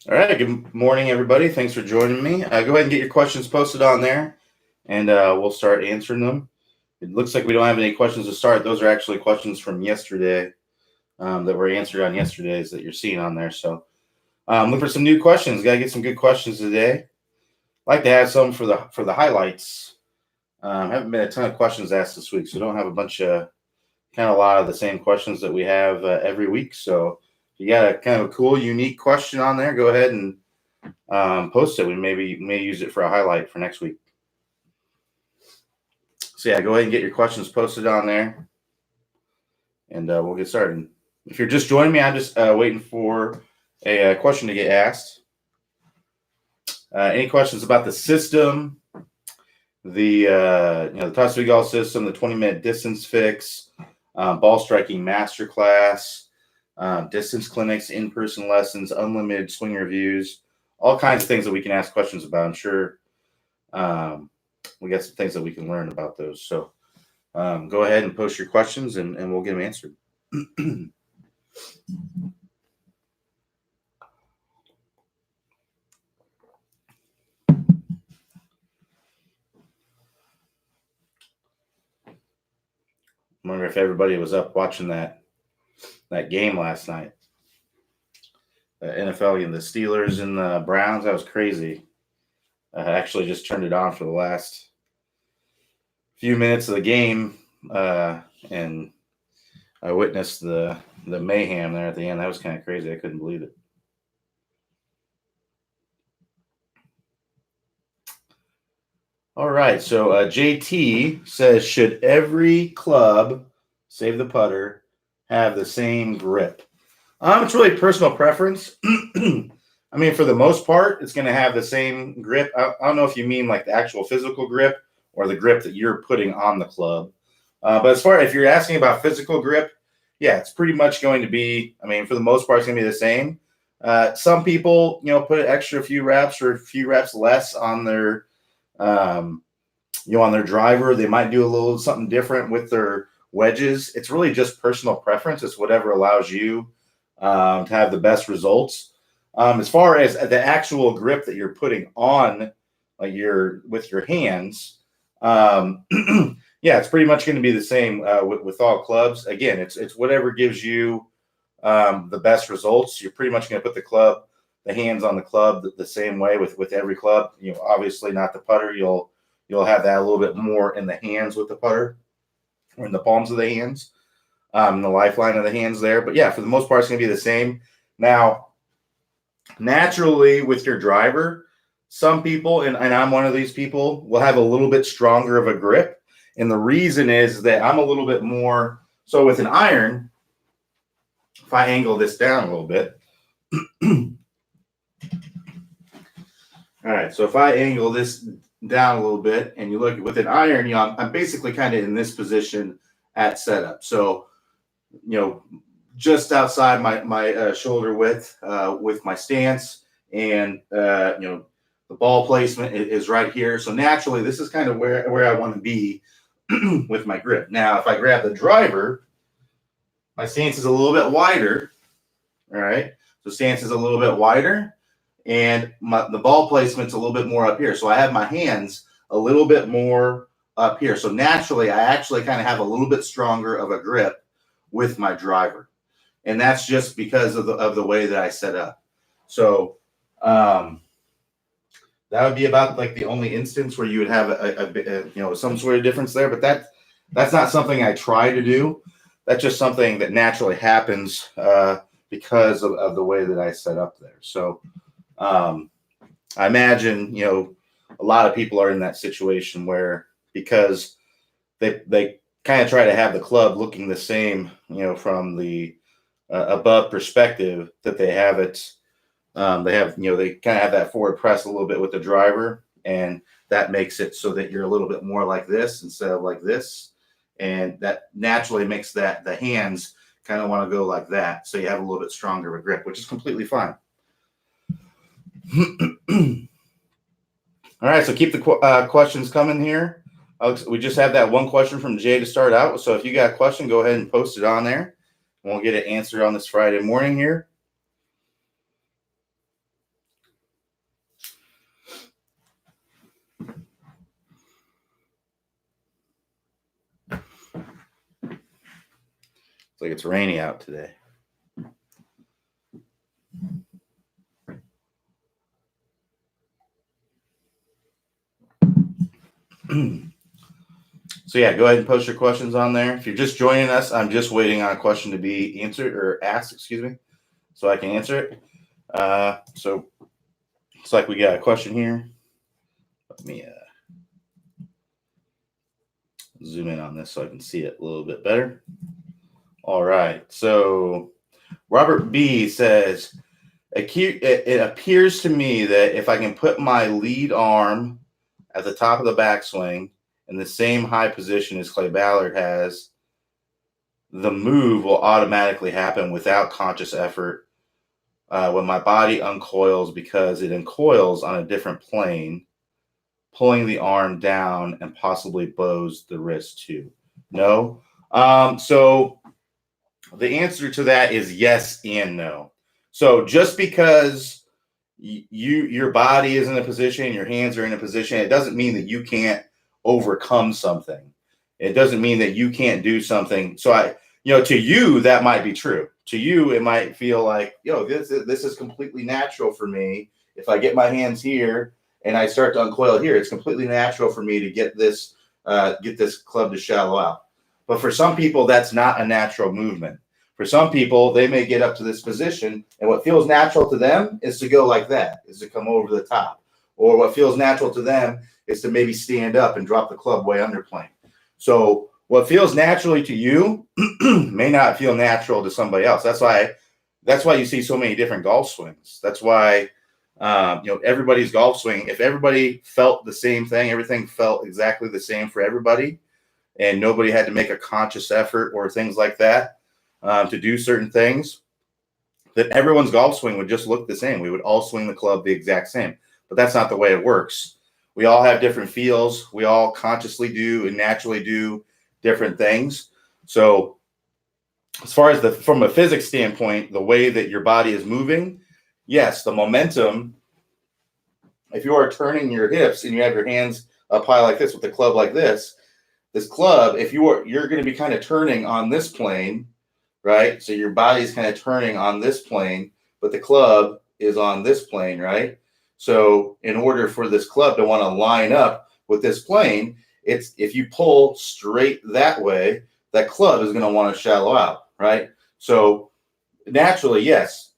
All right. Good morning, everybody. Thanks for joining me. Go ahead and get your questions posted on there, and we'll start answering them. It looks like we don't have any questions to start. Those are actually questions from yesterday that were answered on yesterday's that you're seeing on there. So look for some new questions. Got to get some good questions today. Like to have some for the highlights. Haven't been a ton of questions asked this week, so don't have a bunch of kind of a lot of the same questions that we have every week. So if you got a kind of a cool, unique question on there, go ahead and post it. We may use it for a highlight for next week. So yeah, go ahead and get your questions posted on there, and we'll get started. If you're just joining me, I'm just waiting for a question to get asked. Any questions about the system, the the Toss Golf system, the 20-minute distance fix, ball striking masterclass, distance clinics, in-person lessons, unlimited swing reviews, all kinds of things that we can ask questions about. I'm sure we got some things that we can learn about those. So go ahead and post your questions, and we'll get them answered. I wonder if everybody was up watching that game last night. The NFL and the Steelers and the Browns. That was crazy. I actually just turned it on for the last few minutes of the game, and I witnessed the mayhem there at the end. That was kind of crazy. I couldn't believe it. All right. So JT says, should every club, save the putter, have the same grip? It's really personal preference. I mean, for the most part, it's going to have the same grip. I don't know if you mean like the actual physical grip or the grip that you're putting on the club. But as far if you're asking about physical grip, yeah, it's pretty much going to be. I mean, for the most part, it's going to be the same. Some people, put an extra few reps or a few reps less on their, on their driver. They might do a little something different with their wedges. It's really just personal preference. It's whatever allows you to have the best results. As far as the actual grip that you're putting on, like with your hands, yeah, it's pretty much going to be the same with all clubs. Again, it's whatever gives you the best results. You're pretty much going to put the hands on the club the same way with every club. Obviously not the putter. You'll have that a little bit more in the hands with the putter, or in the palms of the hands, the lifeline of the hands there. But yeah, for the most part, it's going to be the same. Now, naturally, with your driver, some people, and I'm one of these people, will have a little bit stronger of a grip. And the reason is that I'm a little bit more. So with an iron, if I angle this down a little bit. All right, so if I angle this down a little bit and you look with an iron, I'm basically kind of in this position at setup. So, just outside my shoulder width with my stance, and the ball placement is right here. So naturally, this is kind of where I want to be with my grip. Now, if I grab the driver, my stance is a little bit wider. All right, so stance is a little bit wider, and the ball placement's a little bit more up here. So I have my hands a little bit more up here. So naturally, I actually kind of have a little bit stronger of a grip with my driver. And that's just because of the way that I set up. So that would be about like the only instance where you would have a some sort of difference there. But that's not something I try to do. That's just something that naturally happens because of the way that I set up there. So I imagine a lot of people are in that situation where, because they kind of try to have the club looking the same, from the above perspective, that they have it. They kind of have that forward press a little bit with the driver, and that makes it so that you're a little bit more like this instead of like this. And that naturally makes the hands kind of want to go like that. So you have a little bit stronger of a grip, which is completely fine. All right, so keep the questions coming here. We just have that one question from Jay to start out. So if you got a question, go ahead and post it on there. We'll get it answered on this Friday morning here. It's like it's rainy out today. So yeah, go ahead and post your questions on there. If you're just joining us, I'm just waiting on a question to be answered or asked, excuse me, so I can answer it. So it's like we got a question here. Let me zoom in on this so I can see it a little bit better. All right. So Robert B says, it appears to me that if I can put my lead arm at the top of the backswing in the same high position as Clay Ballard has, the move will automatically happen without conscious effort when my body uncoils, because it uncoils on a different plane, pulling the arm down and possibly bows the wrist too. No. So the answer to that is yes and no. So just because your body is in a position, your hands are in a position, it doesn't mean that you can't overcome something. It doesn't mean that you can't do something. So to you, that might be true. To you, it might feel like, this is completely natural for me. If I get my hands here and I start to uncoil here, it's completely natural for me to get this club to shallow out. But for some people, that's not a natural movement. For some people, they may get up to this position, and what feels natural to them is to go like that, is to come over the top. Or what feels natural to them is to maybe stand up and drop the club way under plane. So what feels naturally to you may not feel natural to somebody else. That's why you see so many different golf swings. That's why everybody's golf swing, if everybody felt the same thing, everything felt exactly the same for everybody, and nobody had to make a conscious effort or things like that to do certain things, that everyone's golf swing would just look the same. We would all swing the club the exact same. But that's not the way it works. We all have different feels. We all consciously do and naturally do different things. So as far as from a physics standpoint, the way that your body is moving, yes, the momentum, if you are turning your hips and you have your hands up high like this with the club like this club, if you're going to be kind of turning on this plane, right? So your body is kind of turning on this plane, but the club is on this plane, right? So in order for this club to want to line up with this plane, if you pull straight that way, that club is going to want to shallow out, right? So naturally, yes,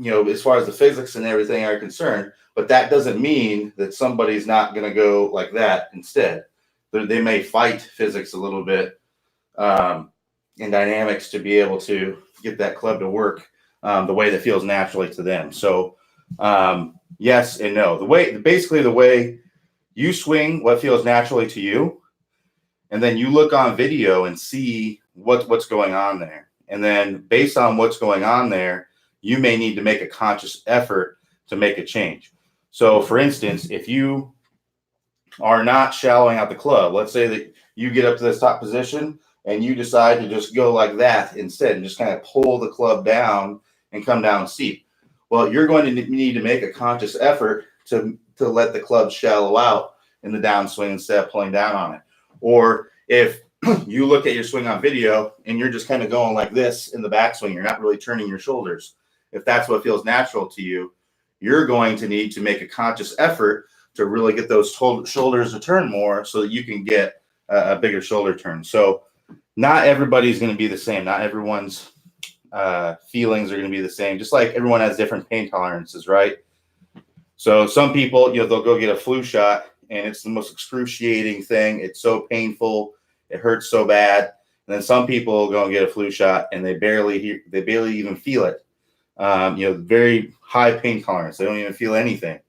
as far as the physics and everything are concerned, but that doesn't mean that somebody's not going to go like that instead. They may fight physics a little bit in dynamics to be able to get that club to work the way that feels naturally to them. So yes and no. Basically the way you swing, what feels naturally to you, and then you look on video and see what's going on there. And then based on what's going on there, you may need to make a conscious effort to make a change. So for instance, if you are not shallowing out the club, let's say that you get up to this top position and you decide to just go like that instead and just kind of pull the club down and come down steep. Well, you're going to need to make a conscious effort to let the club shallow out in the downswing instead of pulling down on it. Or if you look at your swing on video and you're just kind of going like this in the backswing, you're not really turning your shoulders. If that's what feels natural to you, you're going to need to make a conscious effort to really get those shoulders to turn more so that you can get a bigger shoulder turn. So not everybody's going to be the same. Not everyone's feelings are going to be the same. Just like everyone has different pain tolerances, right? So some people, they'll go get a flu shot and it's the most excruciating thing. It's so painful. It hurts so bad. And then some people go and get a flu shot and they barely even feel it. Very high pain tolerance. They don't even feel anything.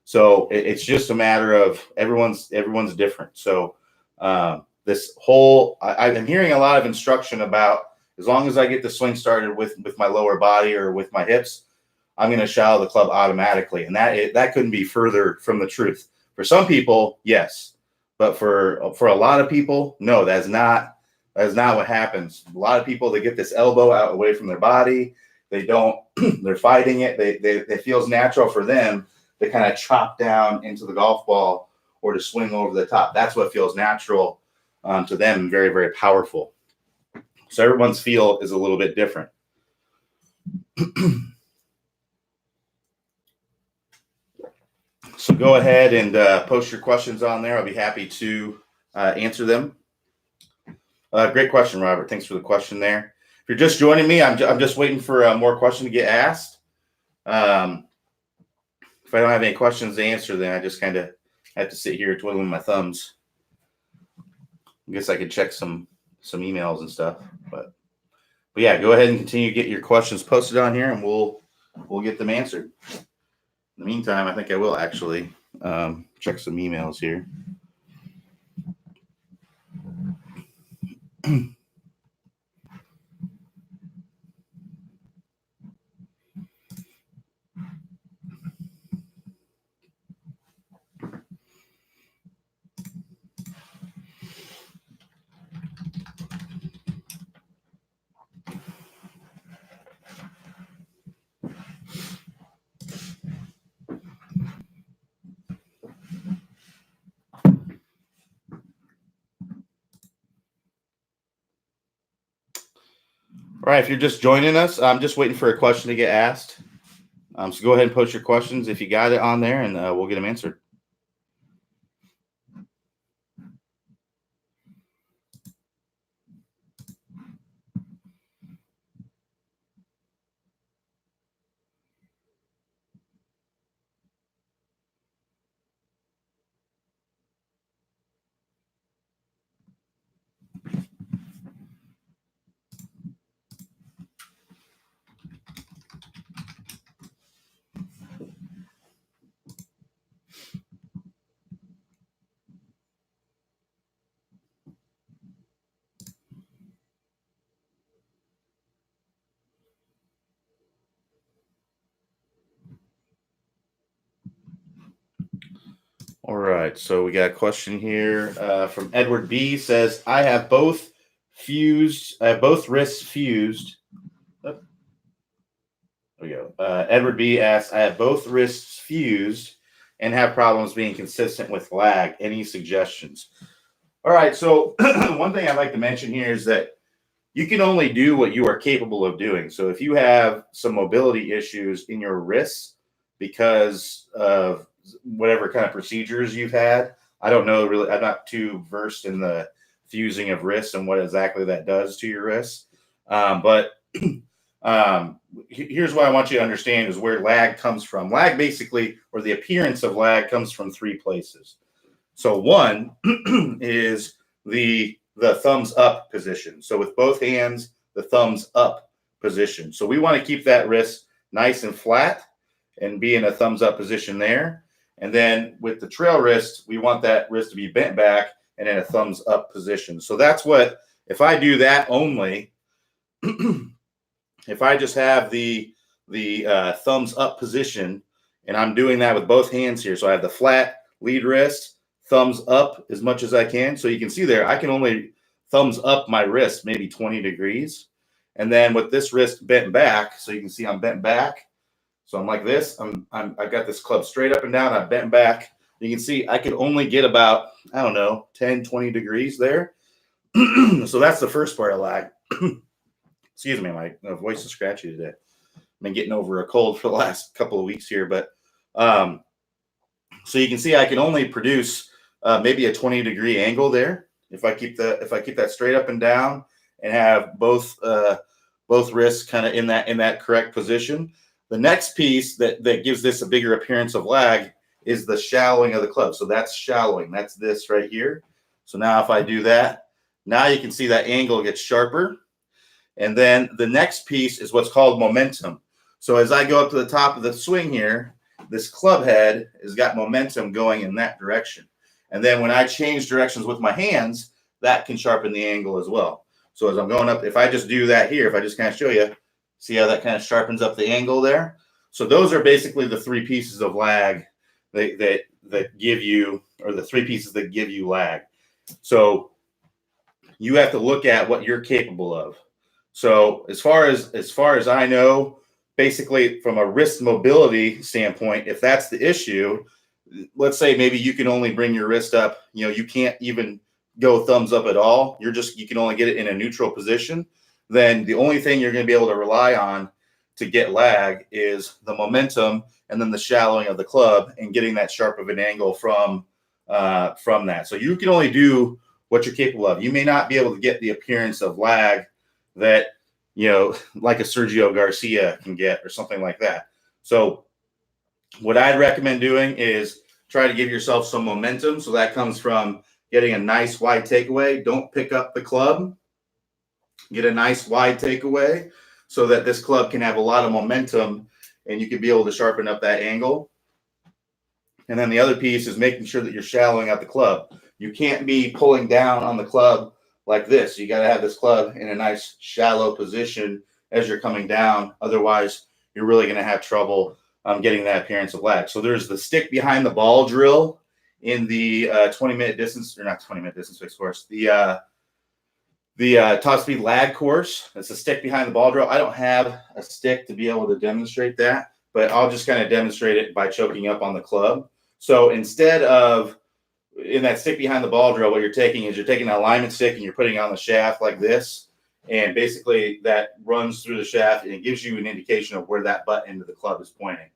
So it's just a matter of everyone's different. So this whole, I'm hearing a lot of instruction about, as long as I get the swing started with my lower body or with my hips, I'm going to shallow the club automatically. And that couldn't be further from the truth. For some people, yes. But for a lot of people, no, that's not what happens. A lot of people, they get this elbow out away from their body. They're fighting it. It feels natural for them to kind of chop down into the golf ball or to swing over the top. That's what feels natural to them, very, very powerful. So everyone's feel is a little bit different. So go ahead and post your questions on there. I'll be happy to answer them. Great question, Robert. Thanks for the question there. If you're just joining me, I'm just waiting for more questions to get asked. If I don't have any questions to answer, then I just kind of have to sit here twiddling my thumbs. I guess I could check some emails and stuff, but yeah, go ahead and continue to get your questions posted on here, and we'll get them answered. In the meantime, I think I will actually check some emails here. All right, if you're just joining us, I'm just waiting for a question to get asked. So go ahead and post your questions if you got it on there, and we'll get them answered. All right, so we got a question here from Edward B. Says, I have both wrists fused. Oh, there we go. Edward B. asks, I have both wrists fused and have problems being consistent with lag. Any suggestions? All right, so one thing I'd like to mention here is that you can only do what you are capable of doing. So if you have some mobility issues in your wrists because of whatever kind of procedures you've had, I don't know really. I'm not too versed in the fusing of wrists and what exactly that does to your wrists. But here's what I want you to understand is where lag comes from. Lag basically, or the appearance of lag, comes from three places. So one is the thumbs up position. So with both hands, the thumbs up position. So we want to keep that wrist nice and flat and be in a thumbs up position there. And then with the trail wrist, we want that wrist to be bent back and in a thumbs up position. So that's what, if I do that only, if I just have the thumbs up position, and I'm doing that with both hands here. So I have the flat lead wrist, thumbs up as much as I can. So you can see there, I can only thumbs up my wrist maybe 20 degrees. And then with this wrist bent back, so you can see I'm bent back. So I'm like this. I've got this club straight up and down. I'm bent back. You can see I can only get about, I don't know, 10, 20 degrees there. So that's the first part of lag. Excuse me, my voice is scratchy today. I've been getting over a cold for the last couple of weeks here, but so you can see I can only produce maybe a 20-degree angle there if I keep that straight up and down and have both wrists kind of in that correct position. The next piece that gives this a bigger appearance of lag is the shallowing of the club. So that's shallowing. That's this right here. So now if I do that, now you can see that angle gets sharper. And then the next piece is what's called momentum. So as I go up to the top of the swing here, this club head has got momentum going in that direction. And then when I change directions with my hands, that can sharpen the angle as well. So as I'm going up, if I just do that here, if I just kind of show you, see how that kind of sharpens up the angle there? So those are basically the three pieces of lag that give you, or the three pieces that give you lag. So you have to look at what you're capable of. So as far as I know, basically from a wrist mobility standpoint, if that's the issue, let's say maybe you can only bring your wrist up, you can't even go thumbs up at all. You can only get it in a neutral position. then the only thing you're going to be able to rely on to get lag is the momentum and then the shallowing of the club and getting that sharp of an angle from that. So you can only do what you're capable of. You may not be able to get the appearance of lag that, like a Sergio Garcia can get or something like that. So what I'd recommend doing is try to give yourself some momentum. So that comes from getting a nice wide takeaway. Don't pick up the club. Get a nice wide takeaway so that this club can have a lot of momentum and you can be able to sharpen up that angle. And then the other piece is making sure that you're shallowing out the club. You can't be pulling down on the club like this. You got to have this club in a nice shallow position as you're coming down. Otherwise, you're really going to have trouble getting that appearance of lag. So there's the stick behind the ball drill in the 20-minute distance, or not 20-minute distance fixed course, the top speed lag course. It's a stick behind the ball drill. I don't have a stick to be able to demonstrate that, but I'll just kind of demonstrate it by choking up on the club. So instead of in that stick behind the ball drill, what you're taking is you're taking an alignment stick and you're putting it on the shaft like this. And basically that runs through the shaft and it gives you an indication of where that butt end of the club is pointing.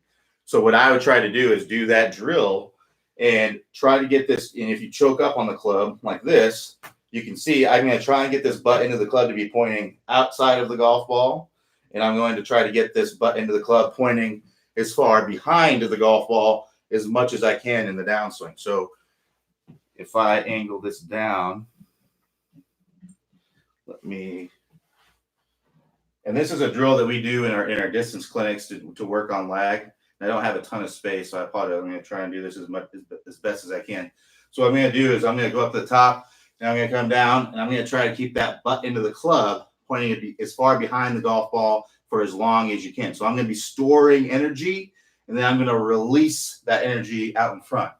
So what I would try to do is do that drill and try to get this. And if you choke up on the club like this, you can see I'm going to try and get this butt end of the club to be pointing outside of the golf ball. And I'm going to try to get this butt end of the club pointing as far behind the golf ball as much as I can in the downswing. So if I angle this down, and this is a drill that we do in our distance clinics to work on lag. And I don't have a ton of space, so I apologize. I'm going to try and do this as best as I can. So what I'm going to do is I'm going to go up to the top, and I'm going to come down, and I'm going to try to keep that butt into the club pointing as far behind the golf ball for as long as you can. So I'm going to be storing energy, and then I'm going to release that energy out in front.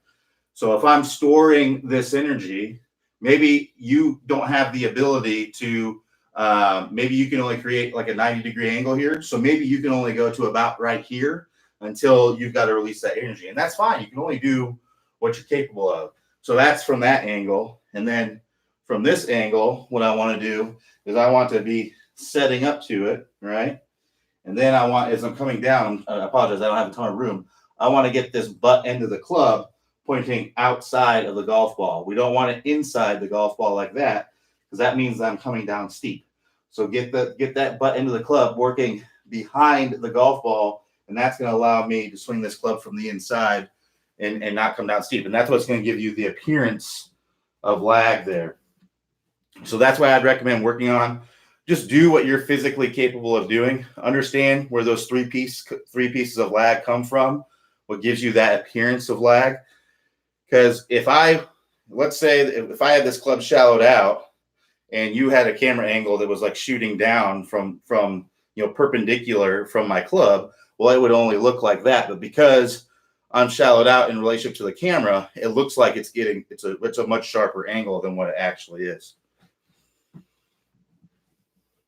So if I'm storing this energy, maybe you don't have the ability to, maybe you can only create like a 90-degree angle here. So maybe you can only go to about right here until you've got to release that energy. And that's fine. You can only do what you're capable of. So that's from that angle. And then from this angle, what I want to do is I want to be setting up to it, right? And then I want, as I'm coming down, I apologize, I don't have a ton of room. I want to get this butt end of the club pointing outside of the golf ball. We don't want it inside the golf ball like that, because that means I'm coming down steep. So get that butt end of the club working behind the golf ball, and that's going to allow me to swing this club from the inside and not come down steep. And that's what's going to give you the appearance of lag there. So that's why I'd recommend working on. Just do what you're physically capable of doing. Understand where those three pieces of lag come from, what gives you that appearance of lag. Because let's say if I had this club shallowed out and you had a camera angle that was like shooting down from perpendicular from my club, well, it would only look like that. But because I'm shallowed out in relationship to the camera, it looks like it's a much sharper angle than what it actually is.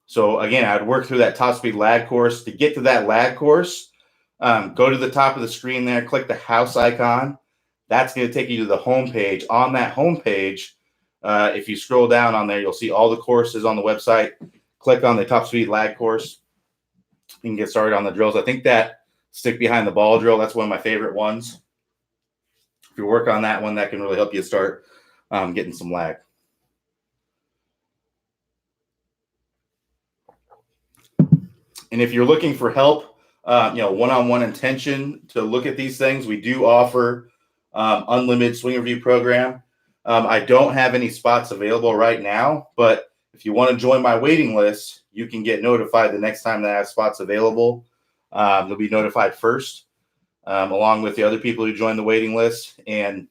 So again, I'd work through that top speed lag course. To get to that lag course, go to the top of the screen there, click the house icon. That's going to take you to the home page. On that home page, if you scroll down on there, you'll see all the courses on the website. Click on the top speed lag course. You can get started on the drills. I think that stick behind the ball drill, that's one of my favorite ones. If you work on that one, that can really help you start getting some lag. And if you're looking for help, one-on-one intention to look at these things, we do offer unlimited swing review program. I don't have any spots available right now, but if you want to join my waiting list, you can get notified the next time that I have spots available. You'll be notified first, along with the other people who join the waiting list, and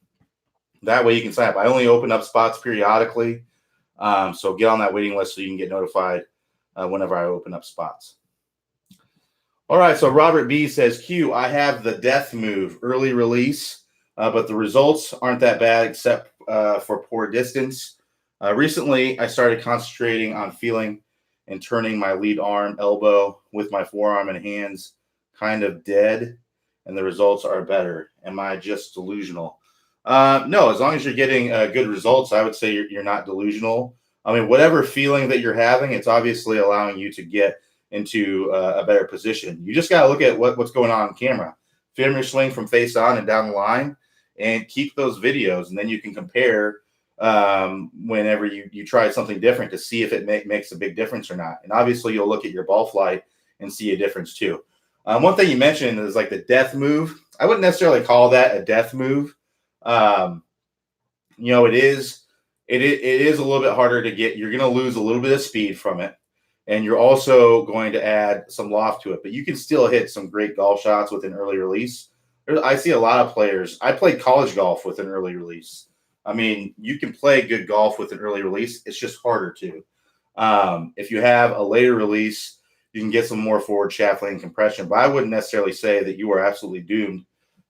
that way you can sign up. I only open up spots periodically, so get on that waiting list so you can get notified whenever I open up spots. All right, so Robert B says, Q, I have the death move, early release, but the results aren't that bad except for poor distance. Recently, I started concentrating on feeling and turning my lead arm, elbow with my forearm and hands kind of dead, and the results are better. Am I just delusional? No, as long as you're getting good results, I would say you're not delusional. I mean, whatever feeling that you're having, it's obviously allowing you to get into a better position. You just got to look at what's going on camera. Film your swing from face on and down the line, and keep those videos, and then you can compare whenever you try something different to see if it makes a big difference or not. And obviously, you'll look at your ball flight and see a difference too. One thing you mentioned is like the death move. I wouldn't necessarily call that a death move. You know, it is a little bit harder to get. You're going to lose a little bit of speed from it, and you're also going to add some loft to it. But you can still hit some great golf shots with an early release. I see a lot of players. I played college golf with an early release. I mean, you can play good golf with an early release. It's just harder to. If you have a later release, you can get some more forward shaft lane compression. But I wouldn't necessarily say that you are absolutely doomed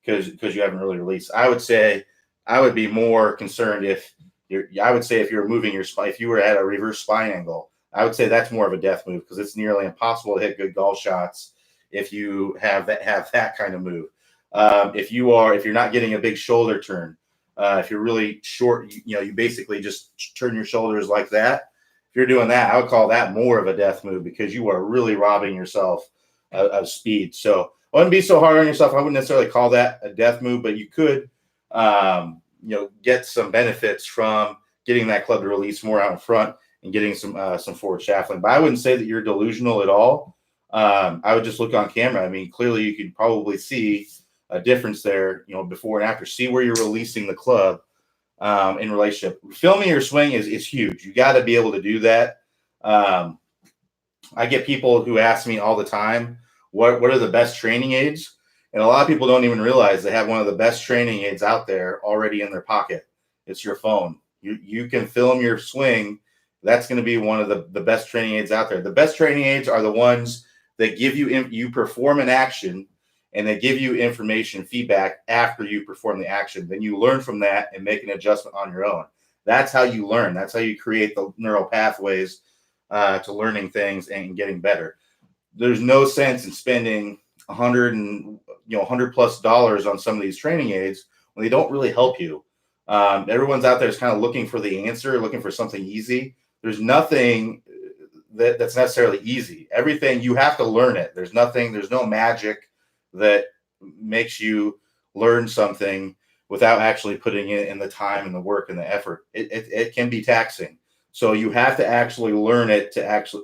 because you have an early release. I would say I would be more concerned if you're moving your spine, if you were at a reverse spine angle, I would say that's more of a death move because it's nearly impossible to hit good golf shots if you have that kind of move. If you're not getting a big shoulder turn, if you're really short, you basically just turn your shoulders like that. If you're doing that, I would call that more of a death move because you are really robbing yourself of speed. So I wouldn't be so hard on yourself. I wouldn't necessarily call that a death move, but you could, get some benefits from getting that club to release more out in front and getting some forward shaft length. But I wouldn't say that you're delusional at all. I would just look on camera. I mean, clearly you could probably see a difference there, before and after. See where you're releasing the club in relationship. Filming your swing is huge. You got to be able to do that. I get people who ask me all the time, what are the best training aids? And a lot of people don't even realize they have one of the best training aids out there already in their pocket. It's your phone. You can film your swing. That's going to be one of the best training aids out there. The best training aids are the ones that give you perform an action, and they give you information feedback after you perform the action. Then you learn from that and make an adjustment on your own. That's how you learn. That's how you create the neural pathways to learning things and getting better. There's no sense in spending $100+ on some of these training aids when they don't really help you. Everyone's out there is kind of looking for the answer, looking for something easy. There's nothing that's necessarily easy. Everything, you have to learn it. There's no magic that makes you learn something without actually putting in the time and the work and the effort. It can be taxing. So you have to actually learn it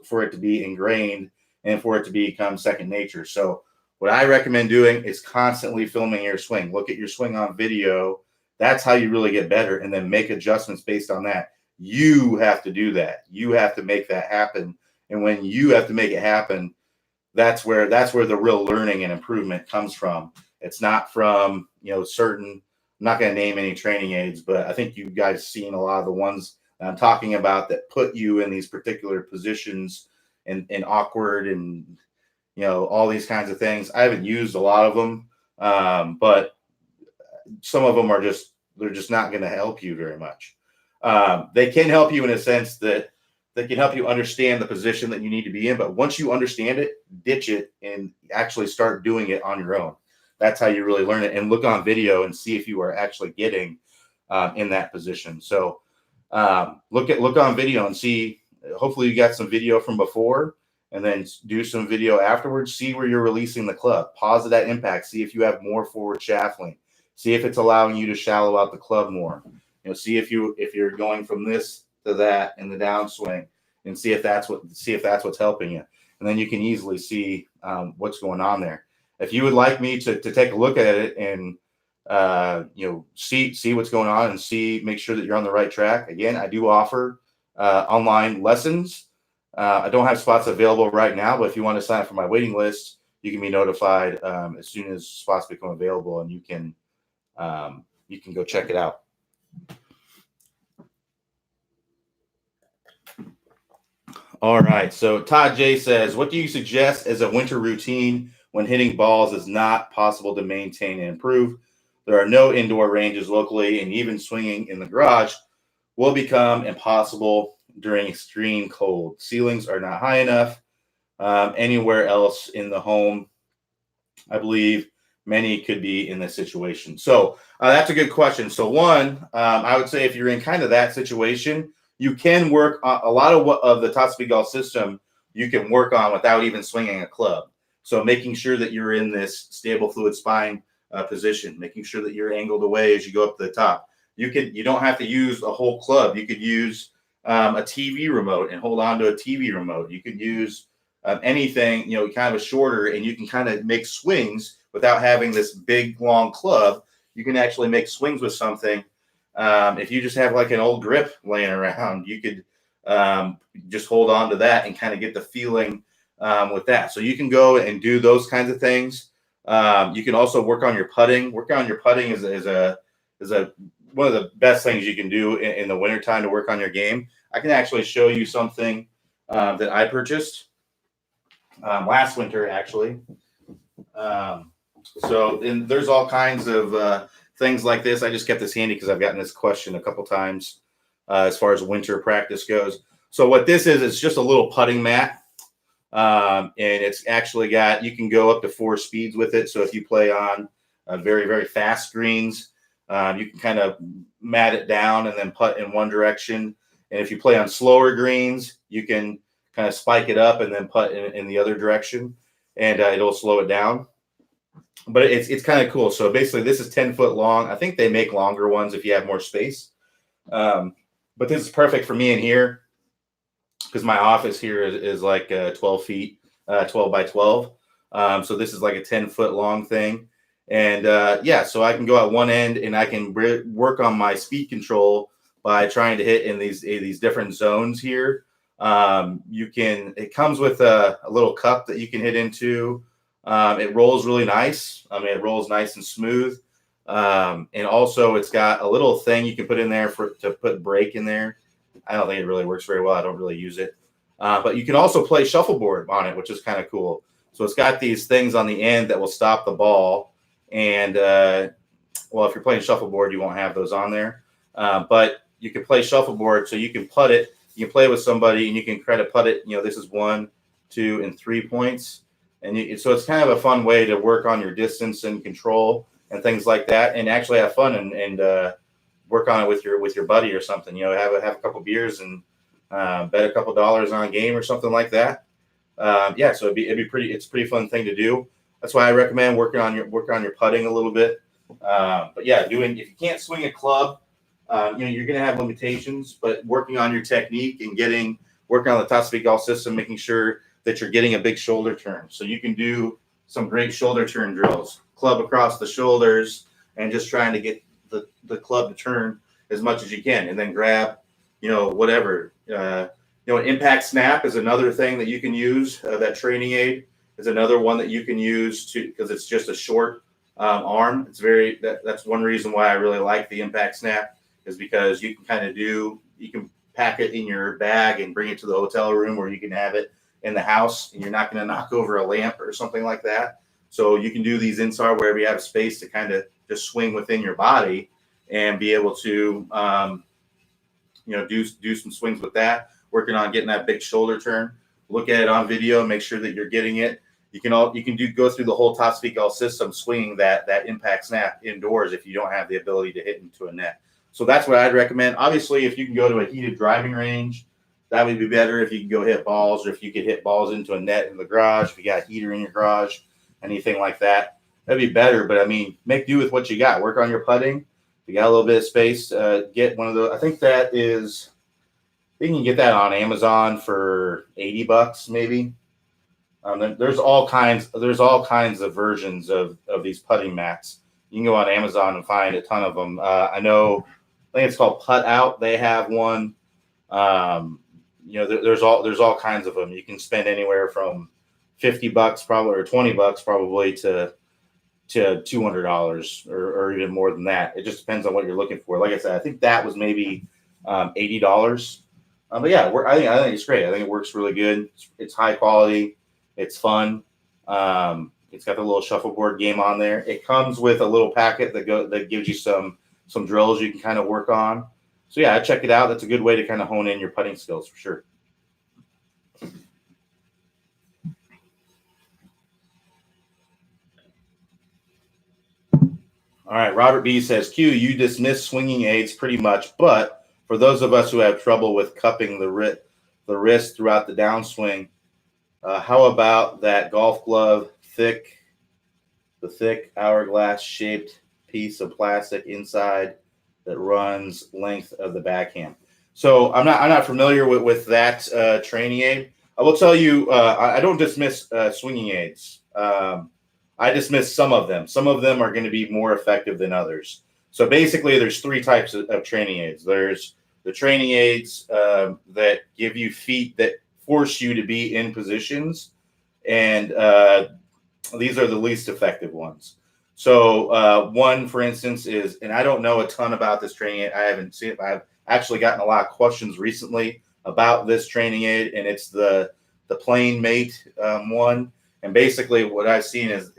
for it to be ingrained and for it to become second nature. So what I recommend doing is constantly filming your swing. Look at your swing on video. That's how you really get better, and then make adjustments based on that. You have to do that. You have to make that happen. And when you have to make it happen, that's where the real learning and improvement comes from. It's not from, certain, I'm not going to name any training aids, but I think you guys seen a lot of the ones that I'm talking about that put you in these particular positions and awkward and, all these kinds of things. I haven't used a lot of them, but some of them they're just not going to help you very much. They can help you in a sense that they can help you understand the position that you need to be in. But once you understand it, ditch it and actually start doing it on your own. That's how you really learn it, and look on video and see if you are actually getting in that position. So look on video and see, hopefully you got some video from before, and then do some video afterwards. See where you're releasing the club. Pause at that impact. See if you have more forward shaft length. See if it's allowing you to shallow out the club more. See if you're going from this to that in the downswing, and see if that's what's helping you. And then you can easily see what's going on there. If you would like me to take a look at it and see what's going on and make sure that you're on the right track. Again, I do offer online lessons. I don't have spots available right now, but if you want to sign up for my waiting list, you can be notified as soon as spots become available, and you can go check it out. All right. So Todd J says, what do you suggest as a winter routine when hitting balls is not possible to maintain and improve? There are no indoor ranges locally, and even swinging in the garage will become impossible during extreme cold. Ceilings are not high enough anywhere else in the home. I believe many could be in this situation. So that's a good question. So one, I would say if you're in kind of that situation, you can work on a lot of the top speed golf system. You can work on without even swinging a club. So making sure that you're in this stable fluid spine position, making sure that you're angled away as you go up to the top. You don't have to use a whole club. You could use a TV remote and hold on to a TV remote. You could use anything, kind of a shorter, and you can kind of make swings without having this big long club. You can actually make swings with something. If you just have like an old grip laying around, you could just hold on to that and kind of get the feeling with that. So you can go and do those kinds of things. You can also work on your putting. Working on your putting is one of the best things you can do in the wintertime to work on your game. I can actually show you something that I purchased last winter, actually. There's all kinds of things like this. I just kept this handy because I've gotten this question a couple times as far as winter practice goes. So what this is, it's just a little putting mat. And it's actually you can go up to 4 speeds with it. So if you play on very, very fast greens, you can kind of mat it down and then putt in one direction. And if you play on slower greens, you can kind of spike it up and then putt in the other direction, and it'll slow it down. But it's kind of cool. So basically, this is 10 foot long. I think they make longer ones if you have more space. But this is perfect for me in here because my office here is like 12 feet, 12 by 12. So this is like a 10-foot long thing. And so I can go at one end and I can work on my speed control by trying to hit in these different zones here. It comes with a little cup that you can hit into. It rolls really nice. I mean, it rolls nice and smooth. And also it's got a little thing you can put in there to put brake in there. I don't think it really works very well. I don't really use it. But you can also play shuffleboard on it, which is kind of cool. So it's got these things on the end that will stop the ball. And, if you're playing shuffleboard, you won't have those on there. But you can play shuffleboard, so you can putt it. You can play with somebody, and you can try to putt it. This is 1, 2, and 3 points. And so it's kind of a fun way to work on your distance and control and things like that, and actually have fun and work on it with your buddy or something. Have a couple beers and bet a couple dollars on a game or something like that. So it's a pretty fun thing to do. That's why I recommend working on your putting a little bit. If you can't swing a club, you're going to have limitations. But working on your technique and working on the top speed golf system, making sure that you're getting a big shoulder turn. So you can do some great shoulder turn drills, club across the shoulders, and just trying to get the club to turn as much as you can, and then grab, whatever. An impact snap is another thing that you can use. That training aid is another one that you can use because it's just a short arm. That's one reason why I really like the impact snap, is because you can pack it in your bag and bring it to the hotel room, or you can have it in the house, and you're not going to knock over a lamp or something like that. So you can do these inside wherever you have space to kind of just swing within your body and be able to, do some swings with that. Working on getting that big shoulder turn. Look at it on video, make sure that you're getting it. You can go through the whole top speed golf system swinging that impact snap indoors if you don't have the ability to hit into a net. So that's what I'd recommend. Obviously, if you can go to a heated driving range, that would be better. If you can go hit balls, or if you could hit balls into a net in the garage, if you got a heater in your garage, anything like that, that'd be better. But I mean, make do with what you got. Work on your putting. If you got a little bit of space, get one of those. I think you can get that on Amazon for $80 maybe. There's all kinds of versions of these putting mats. You can go on Amazon and find a ton of them. I think it's called Putt Out. They have one. There's all kinds of them. You can spend anywhere from $50 probably, or $20 probably, to $200 or even more than that. It just depends on what you're looking for. Like I said, I think that was maybe $80. I think it's great. I think it works really good. It's high quality. It's fun. It's got the little shuffleboard game on there. It comes with a little packet that gives you some drills you can kind of work on. So yeah, check it out. That's a good way to kind of hone in your putting skills for sure. All right, Robert B says, Q, you dismiss swinging aids pretty much, but for those of us who have trouble with cupping the wrist throughout the downswing, how about that golf glove, the thick hourglass shaped piece of plastic inside that runs length of the backhand? So I'm not familiar with that training aid. I will tell you, I don't dismiss swinging aids. I dismiss some of them. Some of them are going to be more effective than others. So basically, there's three types of training aids. There's the training aids that give you feet that force you to be in positions, and these are the least effective ones. So one, for instance, is, and I don't know a ton about this training aid. I haven't seen it. I've actually gotten a lot of questions recently about this training aid, and it's the PlaneMate one. And basically, what I've seen is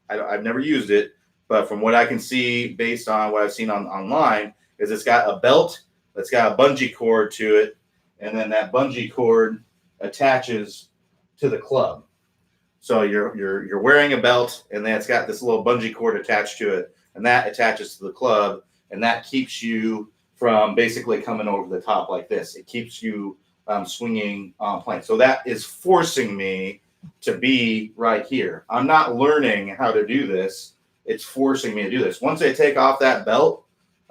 I've never used it, but from what I can see, based on what I've seen online, is it's got a belt that's got a bungee cord to it, and then that bungee cord attaches to the club. So you're wearing a belt, and then it's got this little bungee cord attached to it, and that attaches to the club, and that keeps you from basically coming over the top like this. It keeps you swinging on plane. So that is forcing me to be right here. I'm not learning how to do this. It's forcing me to do this. Once I take off that belt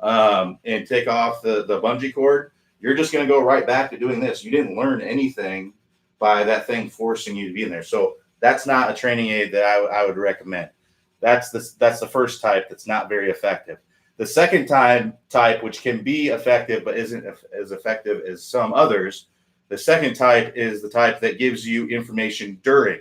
and take off the bungee cord, you're just going to go right back to doing this. You didn't learn anything by that thing forcing you to be in there. So that's not a training aid that I would recommend. That's the first type that's not very effective. The second type, which can be effective but isn't as effective as some others, the second type is the type that gives you information during.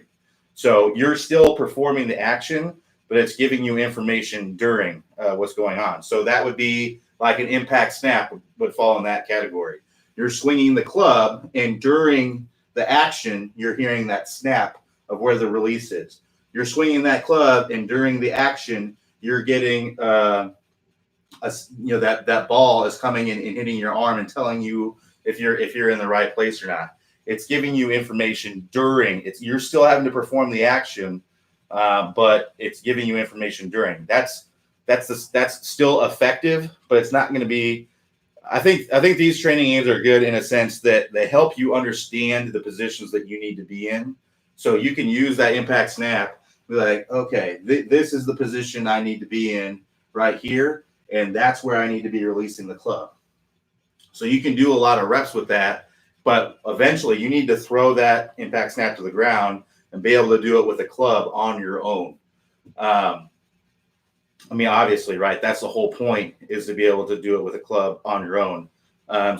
So you're still performing the action, but it's giving you information during what's going on. So that would be like an impact snap would fall in that category. You're swinging the club, and during the action, you're hearing that snap of where the release is. You're swinging that club, and during the action, you're getting that ball is coming in and hitting your arm and telling you if you're in the right place or not. It's giving you information during. You're still having to perform the action, but it's giving you information during. That's still effective, but it's not going to be. I think these training aids are good in a sense that they help you understand the positions that you need to be in. So you can use that impact snap, be like, okay, this is the position I need to be in right here, and that's where I need to be releasing the club. So you can do a lot of reps with that, but eventually you need to throw that impact snap to the ground and be able to do it with a club on your own. Obviously, right? That's the whole point, is to be able to do it with a club on your own.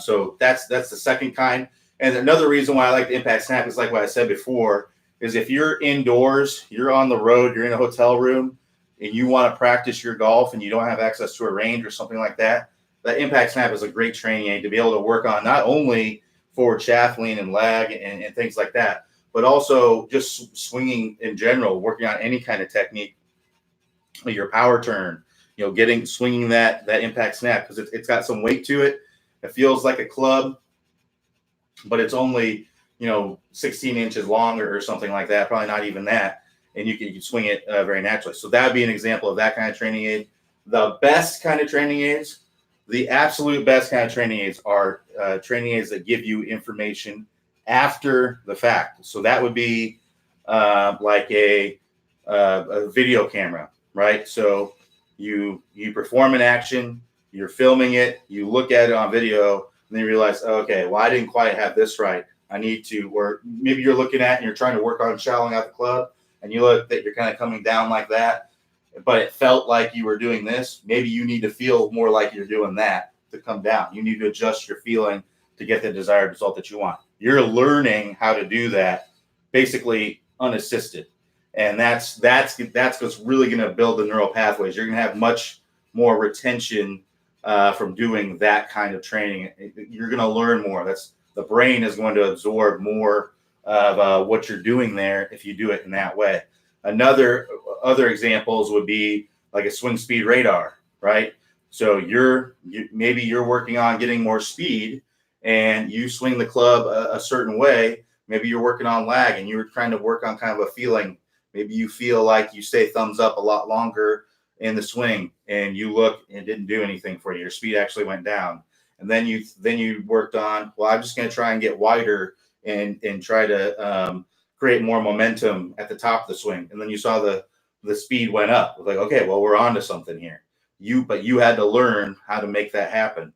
So that's the second kind. And another reason why I like the impact snap is like what I said before, is if you're indoors, you're on the road, you're in a hotel room, and you want to practice your golf and you don't have access to a range or something like that, that impact snap is a great training aid to be able to work on not only forward shaft lean and lag and things like that, but also just swinging in general, working on any kind of technique, your power turn, swinging that impact snap, because it's got some weight to it. It feels like a club, but it's only 16 inches long or something like that, probably not even that, and you can swing it very naturally. So that would be an example of that kind of training aid. The best kind of training aids, the absolute best kind of training aids, are training aids that give you information after the fact. So that would be like a video camera, right? So you perform an action, you're filming it, you look at it on video, and then you realize, okay, well, I didn't quite have this right. I need to, or maybe you're looking at and you're trying to work on shallowing out the club, and you look that you're kind of coming down like that, but it felt like you were doing this. Maybe you need to feel more like you're doing that to come down. You need to adjust your feeling to get the desired result that you want. You're learning how to do that basically unassisted. And that's what's really going to build the neural pathways. You're going to have much more retention from doing that kind of training. You're going to learn more. The brain is going to absorb more of what you're doing there if you do it in that way. Other examples would be like a swing speed radar, right? So maybe you're working on getting more speed, and you swing the club a certain way. Maybe you're working on lag, and you're trying to work on kind of a feeling. Maybe you feel like you stay thumbs up a lot longer in the swing, and you look and it didn't do anything for you. Your speed actually went down. and then you worked on, well, I'm just going to try and get wider and try to create more momentum at the top of the swing, and then you saw the speed went up. Like, okay, well, we're on to something here. But you had to learn how to make that happen.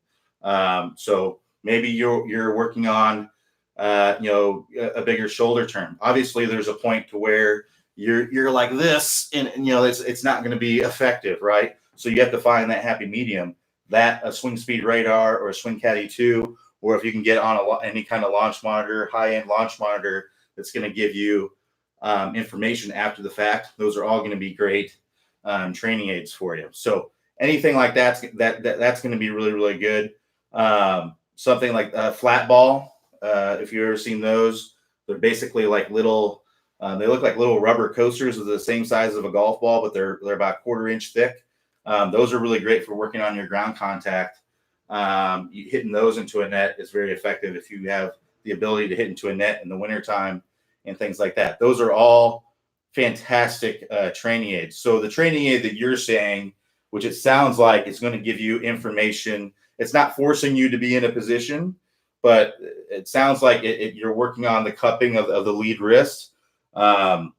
So maybe you're working on a bigger shoulder turn. Obviously, there's a point to where you're like this, and it's not going to be effective, right? So you have to find that happy medium, that a Swing Speed Radar or a Swing Caddy 2, or if you can get on any kind of launch monitor, high-end launch monitor that's going to give you information after the fact. Those are all going to be great training aids for you. So anything like that's going to be really, really good. Something like a flat ball, if you've ever seen those, they're basically like little. They look like little rubber coasters of the same size of a golf ball, but they're about 1/4 inch thick. Those are really great for working on your ground contact. Hitting those into a net is very effective if you have the ability to hit into a net in the wintertime and things like that. Those are all fantastic training aids. So the training aid that you're saying, which it sounds like it's going to give you information, it's not forcing you to be in a position, but it sounds like you're working on the cupping of the lead wrist. I'm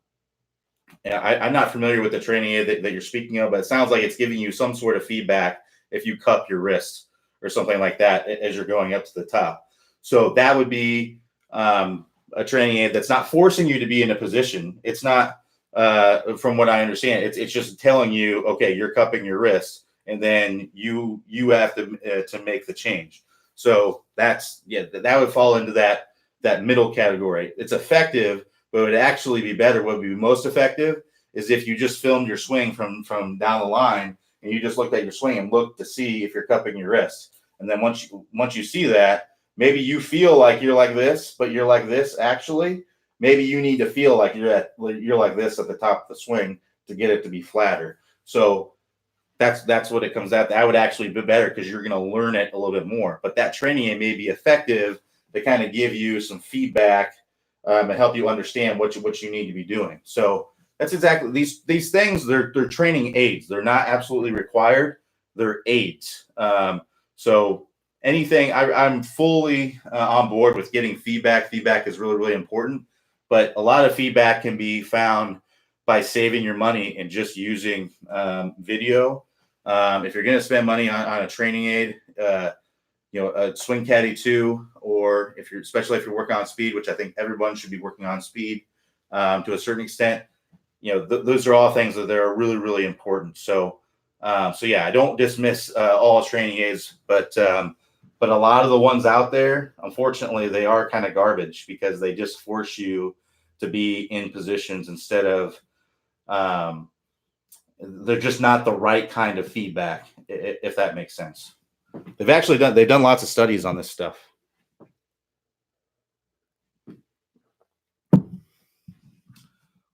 not familiar with the training aid that you're speaking of, but it sounds like it's giving you some sort of feedback if you cup your wrist or something like that as you're going up to the top. So that would be a training aid that's not forcing you to be in a position. It's not, from what I understand, it's just telling you, okay, you're cupping your wrist, and then you have to make the change. So that would fall into that middle category. It's effective, but it would actually be better. What would be most effective is if you just filmed your swing from down the line, and you just looked at your swing and looked to see if you're cupping your wrist. And then once you see that, maybe you feel like you're like this, but you're like this actually. Maybe you need to feel like you're like this at the top of the swing to get it to be flatter. So that's what it comes out. That would actually be better because you're going to learn it a little bit more. But that training aid may be effective to kind of give you some feedback and help you understand what you need to be doing. So that's exactly these things. They're training aids. They're not absolutely required. They're aids. So anything, I'm fully on board with getting feedback. Feedback is really, really important. But a lot of feedback can be found by saving your money and just using video. If you're going to spend money on a training aid, a Swing Caddy 2, or especially if you're working on speed, which I think everyone should be working on speed to a certain extent. Those are all things that are really, really important. So yeah, I don't dismiss all training aids, but a lot of the ones out there, unfortunately, they are kind of garbage because they just force you to be in positions instead of they're just not the right kind of feedback, if that makes sense. They've done lots of studies on this stuff.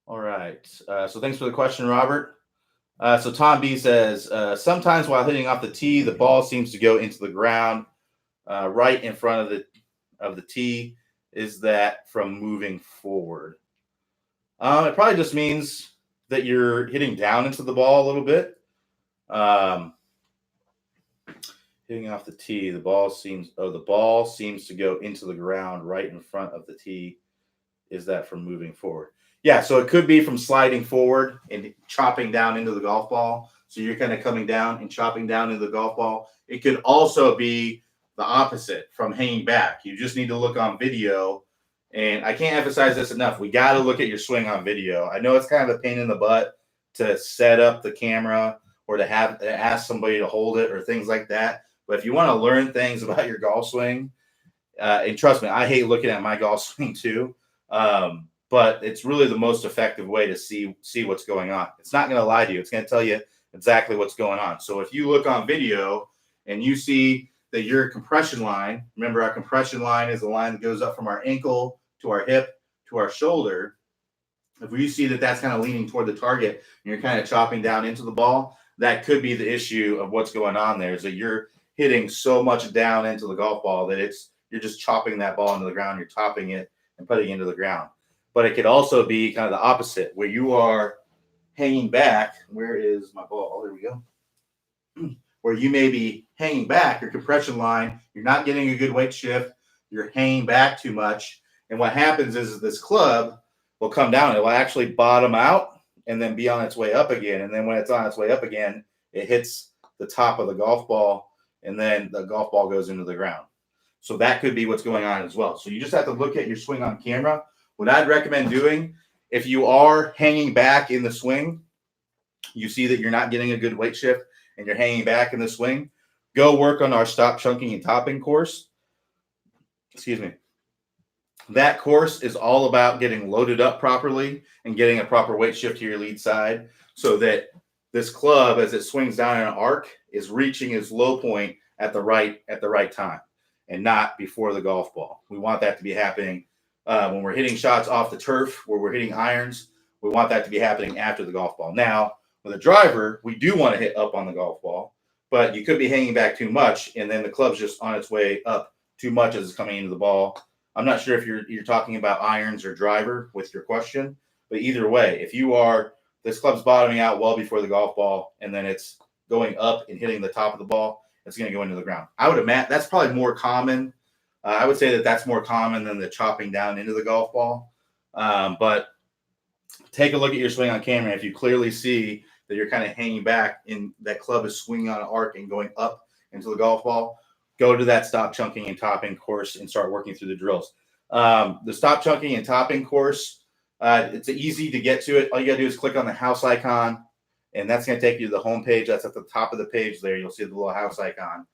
All right. So thanks for the question, Robert. So Tom B says, sometimes while hitting off the tee, the ball seems to go into the ground right in front of the tee. Is that from moving forward? It probably just means that you're hitting down into the ball a little bit. Hitting off the tee, the ball seems to go into the ground right in front of the tee. Is that from moving forward? Yeah, so it could be from sliding forward and chopping down into the golf ball. So you're kind of coming down and chopping down into the golf ball. It could also be the opposite, from hanging back. You just need to look on video. And I can't emphasize this enough. We got to look at your swing on video. I know it's kind of a pain in the butt to set up the camera or to ask somebody to hold it or things like that. But if you want to learn things about your golf swing, and trust me, I hate looking at my golf swing too. But it's really the most effective way to see what's going on. It's not going to lie to you. It's going to tell you exactly what's going on. So if you look on video and you see that your compression line, remember our compression line is the line that goes up from our ankle to our hip to our shoulder. If you see that that's kind of leaning toward the target and you're kind of chopping down into the ball, that could be the issue of what's going on there, is that you're hitting so much down into the golf ball that you're just chopping that ball into the ground. You're topping it and putting it into the ground. But it could also be kind of the opposite, where you are hanging back. Where is my ball? There we go. where you may be hanging back your compression line. You're not getting a good weight shift. You're hanging back too much. And what happens is this club will come down. It will actually bottom out and then be on its way up again. And then when it's on its way up again, it hits the top of the golf ball, and then the golf ball goes into the ground. So that could be what's going on as well. So you just have to look at your swing on camera. What I'd recommend doing, if you are hanging back in the swing, you see that you're not getting a good weight shift and you're hanging back in the swing, go work on our stop chunking and topping course. Excuse me. That course is all about getting loaded up properly and getting a proper weight shift to your lead side so that this club, as it swings down in an arc, is reaching its low point at the right time and not before the golf ball. We want that to be happening when we're hitting shots off the turf, where we're hitting irons. We want that to be happening after the golf ball. Now, with a driver, we do want to hit up on the golf ball, but you could be hanging back too much, and then the club's just on its way up too much as it's coming into the ball. I'm not sure if you're talking about irons or driver with your question, but either way, if you are, this club's bottoming out well before the golf ball, and then it's going up and hitting the top of the ball, it's going to go into the ground. I would imagine that's probably more common. I would say that that's more common than the chopping down into the golf ball. But take a look at your swing on camera. If you clearly see that you're kind of hanging back and that club is swinging on an arc and going up into the golf ball, go to that stop chunking and topping course and start working through the drills. The stop chunking and topping course, it's easy to get to it. All you got to do is click on the house icon, and that's going to take you to the home page. That's at the top of the page there. You'll see the little house icon.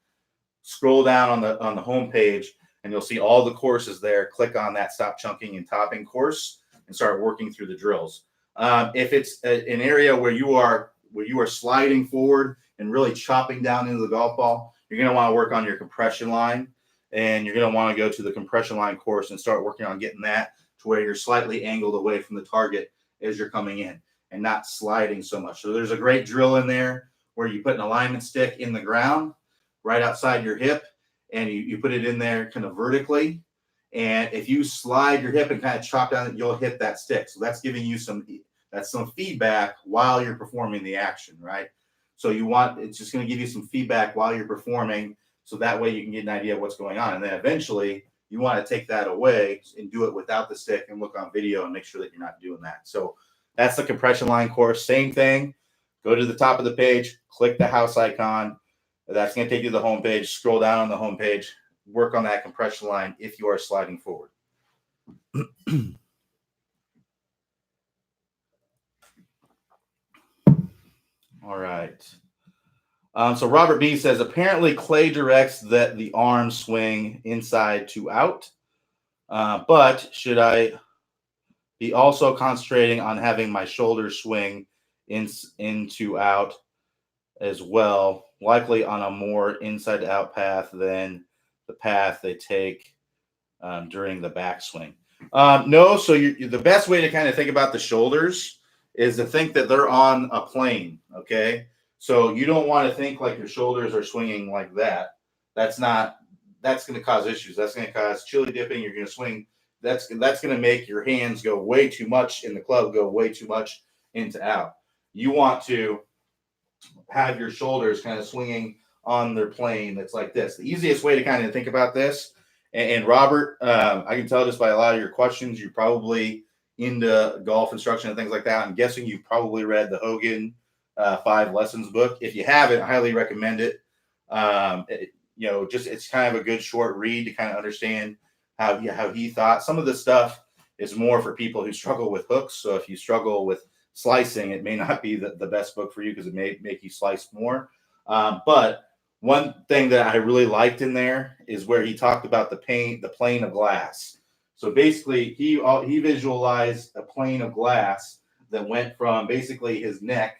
Scroll down on the home page, and you'll see all the courses there. Click on that stop chunking and topping course and start working through the drills. If it's an area where you are sliding forward and really chopping down into the golf ball, you're going to want to work on your compression line, and you're going to want to go to the compression line course and start working on getting that to where you're slightly angled away from the target as you're coming in and not sliding so much. So there's a great drill in there where you put an alignment stick in the ground right outside your hip, and you put it in there kind of vertically. And if you slide your hip and kind of chop down, you'll hit that stick. So that's giving you some feedback while you're performing the action, right? So it's just going to give you some feedback while you're performing, so that way you can get an idea of what's going on. And then eventually you want to take that away and do it without the stick and look on video and make sure that you're not doing that. So that's the compression line course. Same thing. Go to the top of the page, click the house icon. That's going to take you to the home page. Scroll down on the home page. Work on that compression line if you are sliding forward. All right. So Robert B says, apparently Clay directs that the arm swing inside to out, but should I be also concentrating on having my shoulder swing in to out as well, likely on a more inside out path than the path they take during the backswing? No. So the best way to kind of think about the shoulders is to think that they're on a plane. Okay. So you don't want to think like your shoulders are swinging like that. That's going to cause issues. That's going to cause chili dipping. You're going to swing. That's going to make your hands go way too much in the club, go way too much into out. You want to have your shoulders kind of swinging on their plane. That's like this. The easiest way to kind of think about this, and Robert, I can tell just by a lot of your questions, you're probably into golf instruction and things like that. I'm guessing you probably read the Hogan 5 Lessons book. If you haven't, I highly recommend it. It's kind of a good short read to kind of understand how he thought. Some of the stuff is more for people who struggle with hooks. So if you struggle with slicing, it may not be the best book for you because it may make you slice more. But one thing that I really liked in there is where he talked about the plane of glass. So basically, he visualized a plane of glass that went from basically his neck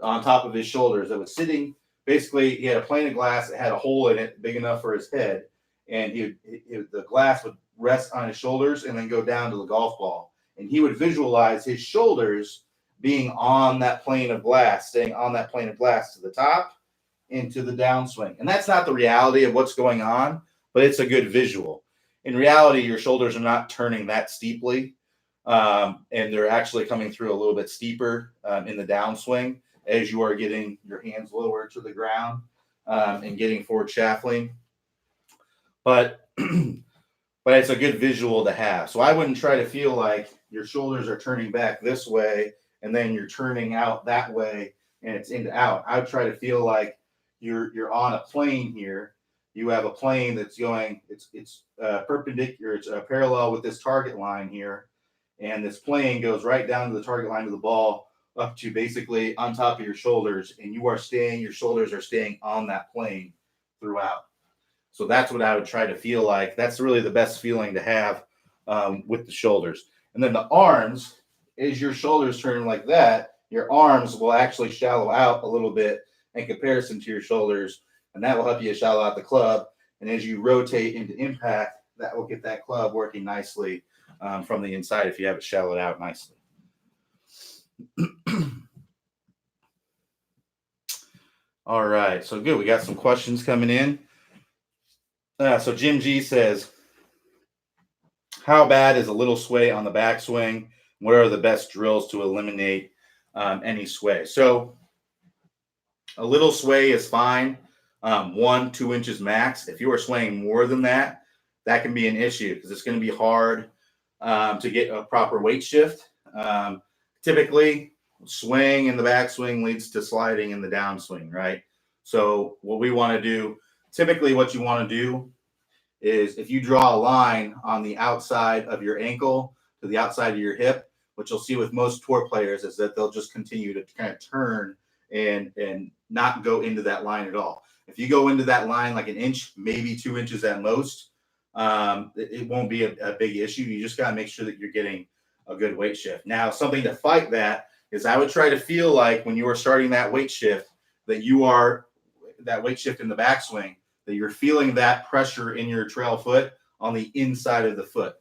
on top of his shoulders that was sitting. Basically, he had a plane of glass that had a hole in it big enough for his head, and the glass would rest on his shoulders and then go down to the golf ball. And he would visualize his shoulders being on that plane of glass, staying on that plane of glass to the top into the downswing. And that's not the reality of what's going on, but it's a good visual. In reality, your shoulders are not turning that steeply, and they're actually coming through a little bit steeper in the downswing as you are getting your hands lower to the ground. and getting forward shaftling. But but it's a good visual to have. So I wouldn't try to feel like your shoulders are turning back this way and then you're turning out that way and it's into out. I would try to feel like you're on a plane here. You have a plane that's going, it's perpendicular, it's parallel with this target line here, and this plane goes right down to the target line of the ball up to basically on top of your shoulders, and your shoulders are staying on that plane throughout. So that's what I would try to feel like. That's really the best feeling to have with the shoulders. And then the arms, as your shoulders turn like that, your arms will actually shallow out a little bit in comparison to your shoulders, and that will help you shallow out the club. And as you rotate into impact, that will get that club working nicely from the inside if you have it shallowed out nicely. All right, so good. We got some questions coming in. So Jim G says, how bad is a little sway on the backswing? What are the best drills to eliminate any sway? So a little sway is fine, 1-2 inches max. If you are swaying more than that, that can be an issue because it's going to be hard to get a proper weight shift. Typically, swing in the backswing leads to sliding in the downswing, right? So what we want to do, typically what you want to do is if you draw a line on the outside of your ankle to the outside of your hip, what you'll see with most tour players is that they'll just continue to kind of turn and not go into that line at all. If you go into that line like an inch, maybe 2 inches at most, it won't be a big issue. You just got to make sure that you're getting a good weight shift. Now, something to fight that is I would try to feel like when you are starting that weight shift, that you are that weight shift in the backswing, that you're feeling that pressure in your trail foot on the inside of the foot.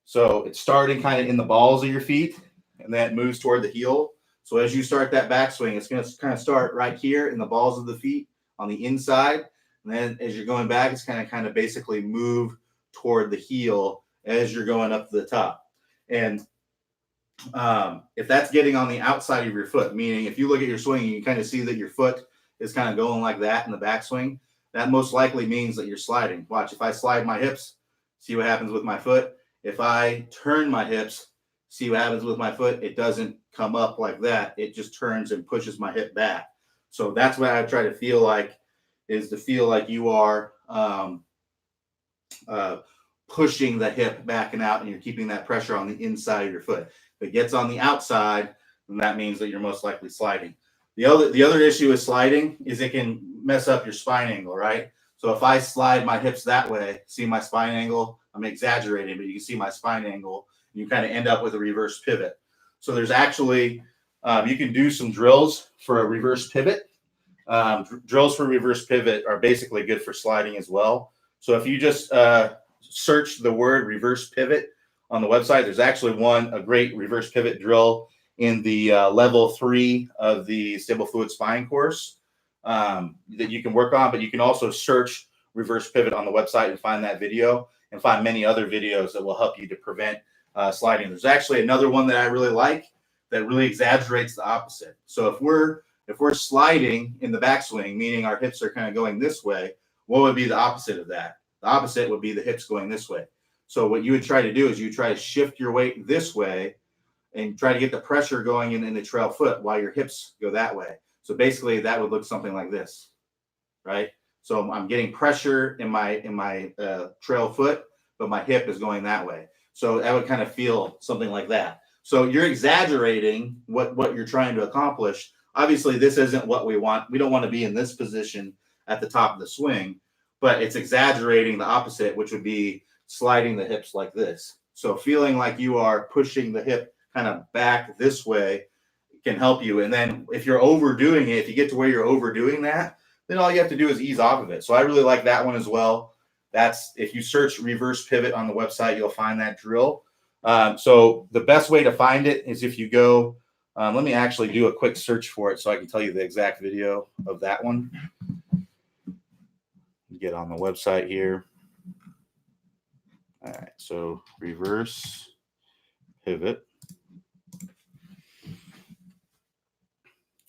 So it's starting kind of in the balls of your feet, and then it moves toward the heel. So as you start that backswing, it's going to kind of start right here in the balls of the feet on the inside. And then as you're going back, it's kind of basically move toward the heel as you're going up to the top. And if that's getting on the outside of your foot, meaning if you look at your swing and you kind of see that your foot is kind of going like that in the backswing, that most likely means that you're sliding. Watch, if I slide my hips, see what happens with my foot. If I turn my hips, see what happens with my foot. It doesn't come up like that. It just turns and pushes my hip back. So that's what I try to feel like, is to feel like you are pushing the hip back and out, and you're keeping that pressure on the inside of your foot. If it gets on the outside, then that means that you're most likely sliding. The other issue with sliding is it can mess up your spine angle, right? So if I slide my hips that way, see my spine angle? I'm exaggerating, but you can see my spine angle. You kind of end up with a reverse pivot. So there's actually, you can do some drills for a reverse pivot. Drills for reverse pivot are basically good for sliding as well. So if you just search the word reverse pivot on the website, there's actually a great reverse pivot drill in the level 3 of the Stable Fluid Spine course that you can work on, but you can also search reverse pivot on the website and find that video and find many other videos that will help you to prevent sliding. There's actually another one that I really like that really exaggerates the opposite. So if we're sliding in the backswing, meaning our hips are kind of going this way, what would be the opposite of that? The opposite would be the hips going this way. So what you would try to do is you try to shift your weight this way and try to get the pressure going in the trail foot while your hips go that way. So basically that would look something like this, right? So I'm getting pressure in my trail foot, but my hip is going that way. So that would kind of feel something like that. So you're exaggerating what you're trying to accomplish. Obviously, this isn't what we want. We don't want to be in this position at the top of the swing, but it's exaggerating the opposite, which would be sliding the hips like this. So feeling like you are pushing the hip kind of back this way can help you. And then if you're overdoing it, if you get to where you're overdoing that, then all you have to do is ease off of it. So I really like that one as well. That's, if you search reverse pivot on the website, you'll find that drill. So the best way to find it is if you go, let me actually do a quick search for it so I can tell you the exact video of that one. Get on the website here. All right, so reverse pivot.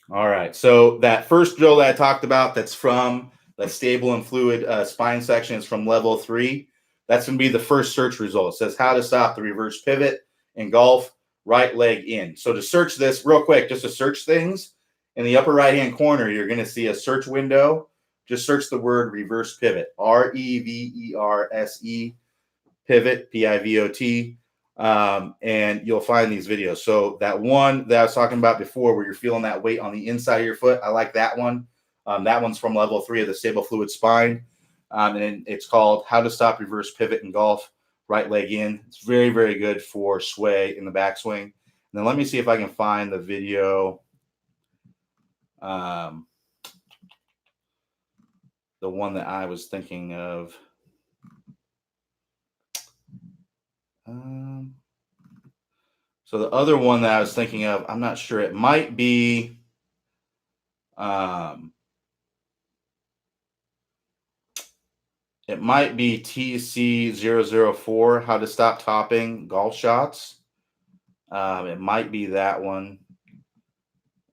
All right. So that first drill that I talked about, that's from the stable and fluid spine section, is from level 3. That's going to be the first search result. It says how to stop the reverse pivot in golf, right leg in. So to search this real quick, just to search things, in the upper right-hand corner, you're going to see a search window. Just search the word reverse pivot, REVERSE, pivot, PIVOT. And you'll find these videos. So that one that I was talking about before, where you're feeling that weight on the inside of your foot, I like that one. That one's from level 3 of the stable fluid spine. And it's called How to Stop Reverse Pivot in Golf, Right Leg In. It's very, very good for sway in the backswing. And then let me see if I can find the video. The one that I was thinking of. So the other one that I was thinking of, I'm not sure. It might be TC004, How to Stop Topping Golf Shots. It might be that one.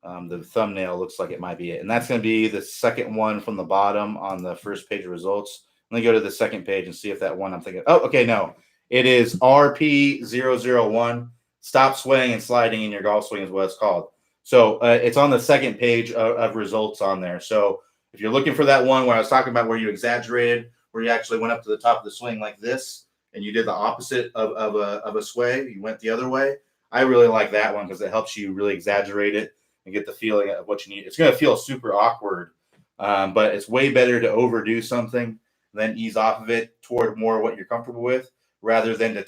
The thumbnail looks like it might be it. And that's going to be the second one from the bottom on the first page of results. Let me go to the second page and see if that one I'm thinking. Oh, okay, no. It is RP001. Stop swaying and sliding in your golf swing is what it's called. So it's on the second page of results on there. So if you're looking for that one where I was talking about where you exaggerated, where you actually went up to the top of the swing like this, and you did the opposite of a sway, you went the other way, I really like that one because it helps you really exaggerate it and get the feeling of what you need. It's going to feel super awkward, but it's way better to overdo something than ease off of it toward more what you're comfortable with, rather than to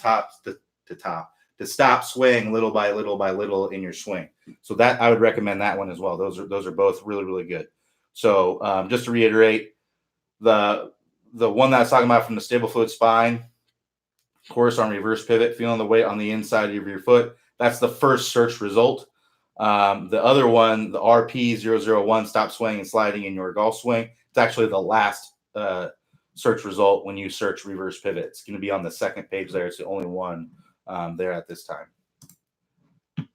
stop swaying little by little in your swing. So that I would recommend that one as well. Those are both really, really good. So just to reiterate, the one that I was talking about from the stable fluid spine course on reverse pivot, feeling the weight on the inside of your foot, that's the first search result. The other one, the RP001, stop swaying and sliding in your golf swing, it's actually the last search result when you search reverse pivot. It's going to be on the second page there. It's the only one there at this time. And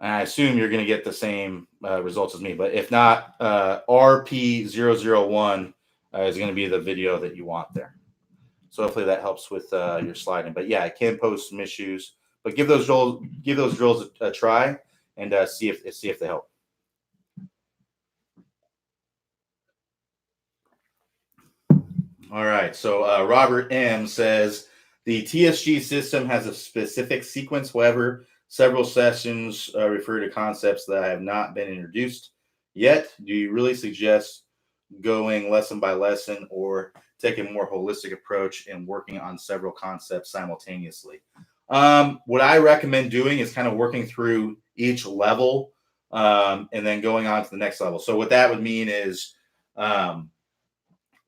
I assume you're going to get the same results as me, but if not, RP001 is going to be the video that you want there. So hopefully that helps with your sliding. But yeah, it can pose some issues, but give those drills a try and see if they help. All right. So Robert M says the TSG system has a specific sequence. However, several sessions refer to concepts that have not been introduced yet. Do you really suggest going lesson by lesson or taking a more holistic approach and working on several concepts simultaneously? What I recommend doing is kind of working through each level and then going on to the next level. So what that would mean is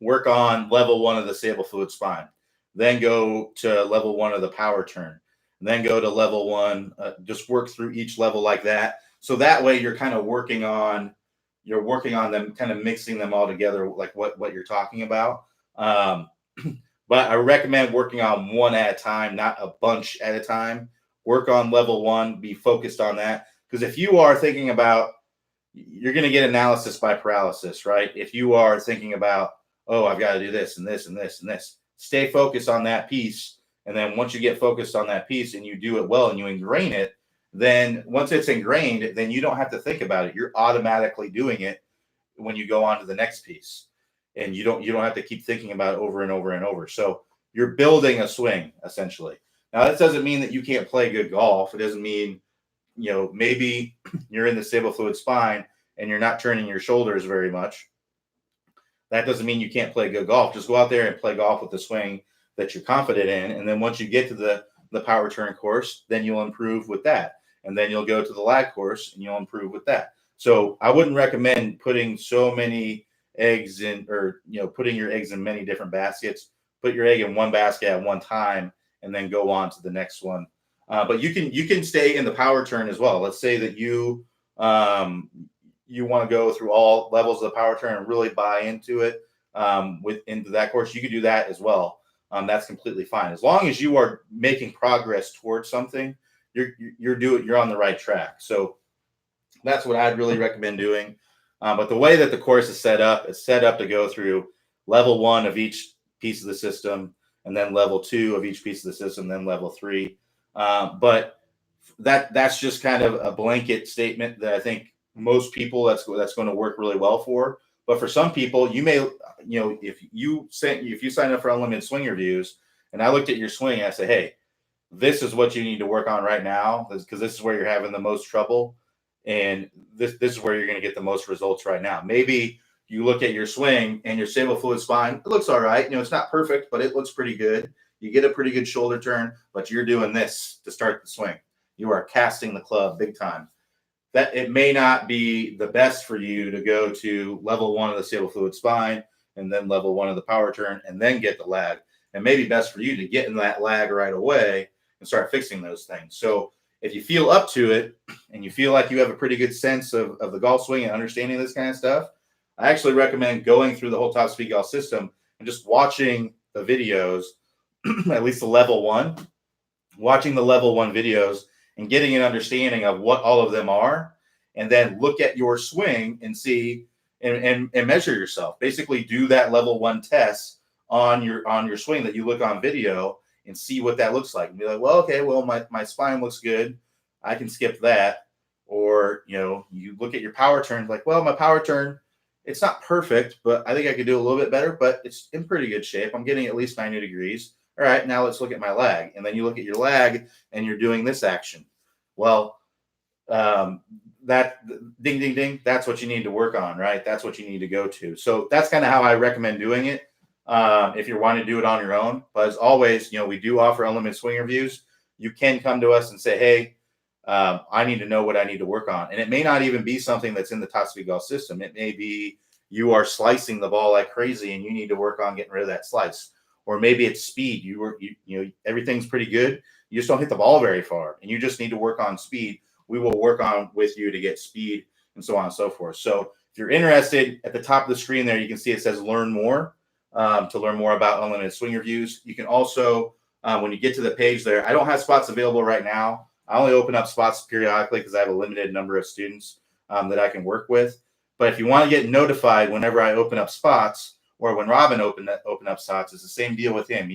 work on level 1 of the stable fluid spine, then go to level 1 of the power turn, then go to level 1. Just work through each level like that. So that way you're kind of working on them, kind of mixing them all together, like what you're talking about. But I recommend working on one at a time, not a bunch at a time. Work on level 1, be focused on that. Because if you are thinking about, you're going to get analysis by paralysis, right? If you are thinking about, oh, I've got to do this and this and this and this, stay focused on that piece. And then once you get focused on that piece and you do it well and you ingrain it, then once it's ingrained, then you don't have to think about it. You're automatically doing it when you go on to the next piece. And you don't have to keep thinking about it over and over and over. So you're building a swing, essentially. Now, that doesn't mean that you can't play good golf. It doesn't mean, maybe you're in the stable fluid spine and you're not turning your shoulders very much. That doesn't mean you can't play good golf. Just go out there and play golf with the swing that you're confident in. And then once you get to the power turn course, then you'll improve with that. And then you'll go to the lag course and you'll improve with that. So I wouldn't recommend putting so many eggs in, or putting your eggs in many different baskets. Put your egg in one basket at one time and then go on to the next one. But you can stay in the power turn as well. Let's say that you want to go through all levels of the power turn and really buy into it into that course. You could do that as well. That's completely fine, as long as you are making progress towards something. You're on the right track. So That's what I'd really recommend doing. But the way that the course is set up to go through level 1 of each piece of the system, and then level 2 of each piece of the system, then level 3. But that's just kind of a blanket statement that I think most people that's going to work really well for. But for some people, you may, if you sign up for unlimited swing reviews, and I looked at your swing, I said, hey, this is what you need to work on right now, because this is where you're having the most trouble, and this is where you're going to get the most results right now. Maybe you look at your swing and your stable fluid spine, it looks all right. It's not perfect, but it looks pretty good. You get a pretty good shoulder turn, but you're doing this to start the swing. You are casting the club big time. That it may not be the best for you to go to level 1 of the stable fluid spine, and then level 1 of the power turn, and then get the lag. It may be best for you to get in that lag right away and start fixing those things. So if you feel up to it and you feel like you have a pretty good sense of the golf swing and understanding this kind of stuff, I actually recommend going through the whole Top Speed Golf system and just watching the videos, at least the level 1, watching the level 1 videos and getting an understanding of what all of them are, and then look at your swing and see and measure yourself. Basically do that level 1 test on your swing that you look on video and see what that looks like. And be like, well, okay, well, my spine looks good. I can skip that. Or, you look at your power turn, like, well, my power turn, it's not perfect, but I think I could do a little bit better, but it's in pretty good shape. I'm getting at least 90 degrees. All right, now let's look at my lag. And then you look at your lag and you're doing this action. Well, that ding, ding, ding, that's what you need to work on, right? That's what you need to go to. So that's kind of how I recommend doing it. If you're wanting to do it on your own. But as always, we do offer unlimited swing reviews. You can come to us and say, hey, I need to know what I need to work on. And it may not even be something that's in the Top Speed Golf system. It may be you are slicing the ball like crazy and you need to work on getting rid of that slice. Or maybe it's speed. Everything's pretty good. You just don't hit the ball very far, and you just need to work on speed. We will work on with you to get speed, and so on and so forth. So if you're interested, at the top of the screen there, you can see it says learn more, to learn more about unlimited swing reviews. You can also, when you get to the page there, I don't have spots available right now. I only open up spots periodically because I have a limited number of students that I can work with. But if you want to get notified whenever I open up spots, or when Robin opened up spots, it's the same deal with him.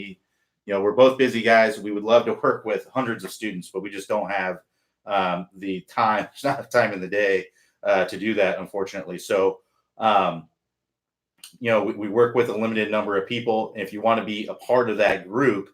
We're both busy guys. We would love to work with hundreds of students, but we just don't have the time. There's not enough time in the day to do that, unfortunately. So, we work with a limited number of people. And if you want to be a part of that group,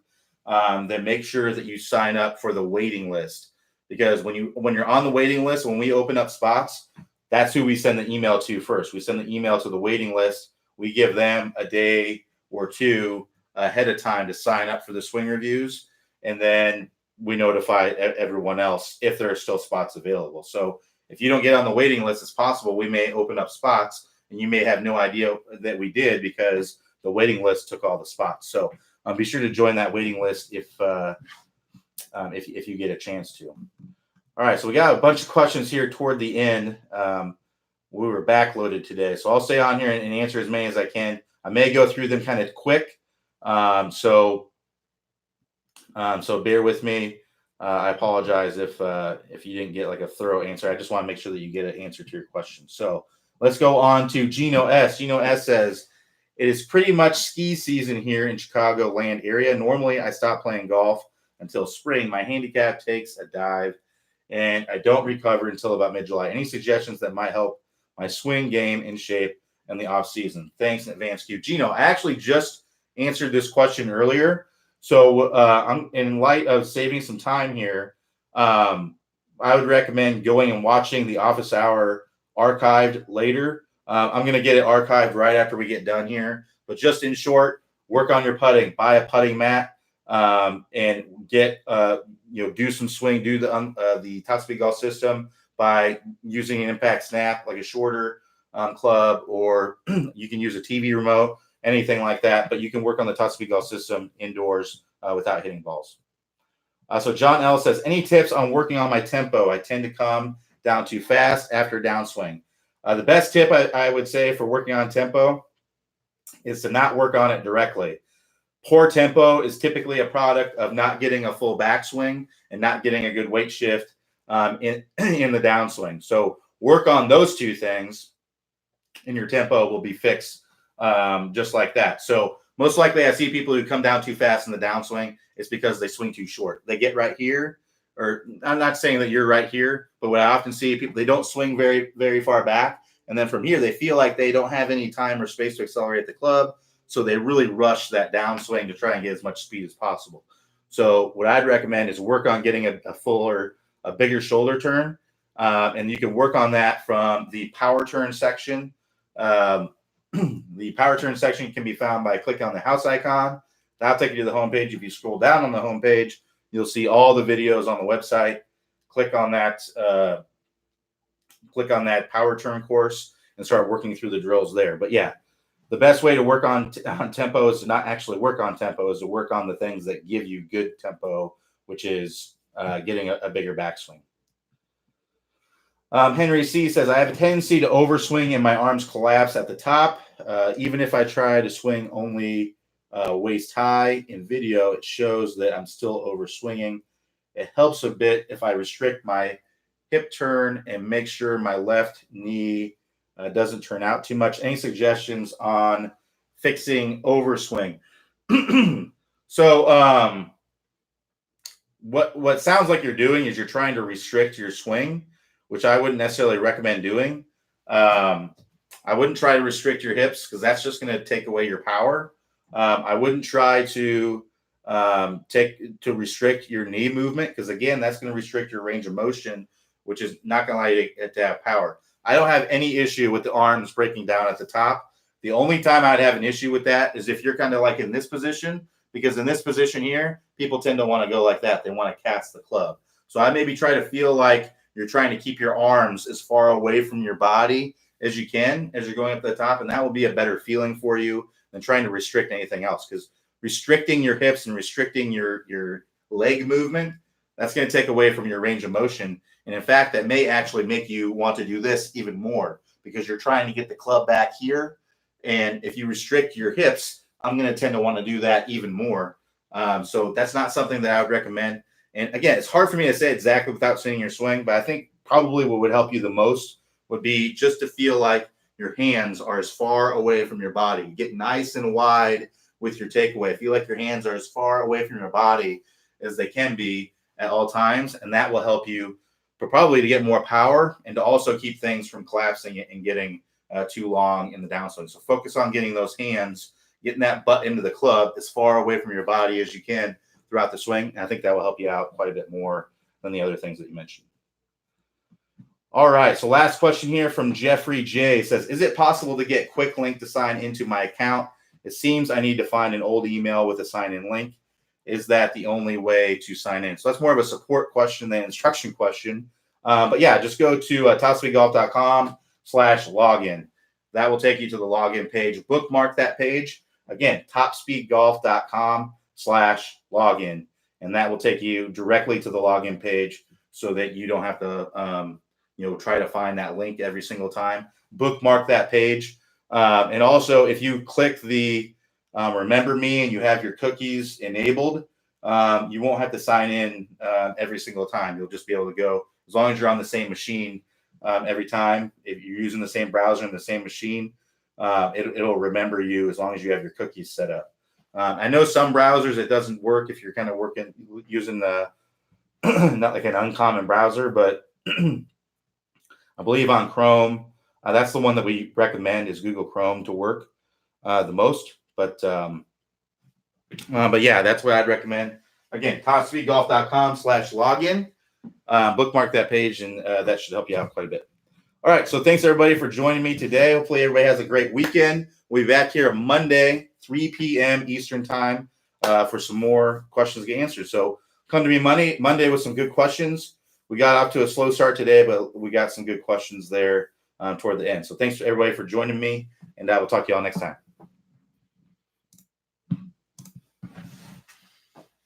then make sure that you sign up for the waiting list. Because when you're on the waiting list, when we open up spots, that's who we send the email to first. We send the email to the waiting list. We give them a day or two ahead of time to sign up for the swing reviews. And then we notify everyone else if there are still spots available. So if you don't get on the waiting list, it's possible we may open up spots and you may have no idea that we did because the waiting list took all the spots. So be sure to join that waiting list if you get a chance to. All right, so we got a bunch of questions here toward the end. We were backloaded today, so I'll stay on here and answer as many as I can. I may go through them kind of quick, so bear with me. I apologize if you didn't get like a thorough answer. I just want to make sure that you get an answer to your question. So let's go on to Gino S. Gino S says, it is pretty much ski season here in Chicago land area. Normally, I stop playing golf until spring. My handicap takes a dive, and I don't recover until about mid-July. Any suggestions that might help my swing game in shape in the off season? Thanks in advance, Q. Gino, I actually just answered this question earlier. So I'm in light of saving some time here. I would recommend going and watching the office hour archived later. I'm going to get it archived right after we get done here. But just in short, work on your putting. Buy a putting mat and get do some swing. Do the Top Speed Golf system by using an impact snap, like a shorter club, or you can use a TV remote, anything like that. But you can work on the Top Speed Golf system indoors without hitting balls. So John L says, any tips on working on my tempo? I tend to come down too fast after downswing. The best tip I would say for working on tempo is to not work on it directly. Poor tempo is typically a product of not getting a full backswing and not getting a good weight shift in the downswing. So work on those two things, and your tempo will be fixed just like that. So most likely I see people who come down too fast in the downswing. It's because they swing too short. They get right here, or I'm not saying that you're right here, but what I often see people, they don't swing very, very far back. And then from here, they feel like they don't have any time or space to accelerate the club. So they really rush that downswing to try and get as much speed as possible. So what I'd recommend is work on getting a bigger shoulder turn. And you can work on that from the power turn section. The power turn section can be found by clicking on the house icon. That'll take you to the homepage. If you scroll down on the homepage, you'll see all the videos on the website. Click on that power turn course and start working through the drills there. But yeah, the best way to work on tempo is to not actually work on tempo, is to work on the things that give you good tempo, which is getting a bigger backswing. Henry C says, I have a tendency to overswing and my arms collapse at the top. Even if I try to swing only waist high in video, it shows that I'm still overswinging. It helps a bit if I restrict my hip turn and make sure my left knee doesn't turn out too much. Any suggestions on fixing overswing? So what sounds like you're doing is you're trying to restrict your swing, which I wouldn't necessarily recommend doing. I wouldn't try to restrict your hips because that's just going to take away your power. I wouldn't try to restrict your knee movement because, again, that's going to restrict your range of motion, which is not going to allow you to have power. I don't have any issue with the arms breaking down at the top. The only time I'd have an issue with that is if you're kind of like in this position, because in this position here, people tend to want to go like that. They want to cast the club. So I maybe try to feel like you're trying to keep your arms as far away from your body as you can as you're going up to the top, and that will be a better feeling for you than trying to restrict anything else, because restricting your hips and restricting your leg movement, that's going to take away from your range of motion. And in fact, that may actually make you want to do this even more because you're trying to get the club back here. And if you restrict your hips, I'm going to tend to want to do that even more. So that's not something that I would recommend. And again, it's hard for me to say exactly without seeing your swing, but I think probably what would help you the most would be just to feel like your hands are as far away from your body. Get nice and wide with your takeaway. Feel like your hands are as far away from your body as they can be at all times, and that will help you probably to get more power and to also keep things from collapsing and getting too long in the downswing. So focus on getting those hands, getting that butt into the club as far away from your body as you can throughout the swing. And I think that will help you out quite a bit more than the other things that you mentioned. All right, so last question here from Jeffrey J. Says, is it possible to get quick link to sign into my account? It seems I need to find an old email with a sign-in link. Is that the only way to sign in? So that's more of a support question than an instruction question. But yeah, just go to topspeedgolf.com/login. That will take you to the login page. Bookmark that page. Again, topspeedgolf.com/login. And that will take you directly to the login page so that you don't have to try to find that link every single time. Bookmark that page. And also, if you click the remember me and you have your cookies enabled, you won't have to sign in every single time. You'll just be able to go, as long as you're on the same machine every time. If you're using the same browser and the same machine, it'll remember you as long as you have your cookies set up. I know some browsers it doesn't work if you're kind of using the not like an uncommon browser, but I believe on Chrome, that's the one that we recommend is Google Chrome to work the most. But yeah, that's what I'd recommend. Again, topspeedgolf.com/login. Bookmark that page, and that should help you out quite a bit. All right, so thanks everybody for joining me today. Hopefully everybody has a great weekend. We'll be back here Monday, 3 p.m. Eastern time for some more questions to get answered. So come to me Monday with some good questions. We got off to a slow start today, but we got some good questions there toward the end. So thanks to everybody for joining me, and I will talk to you all next time.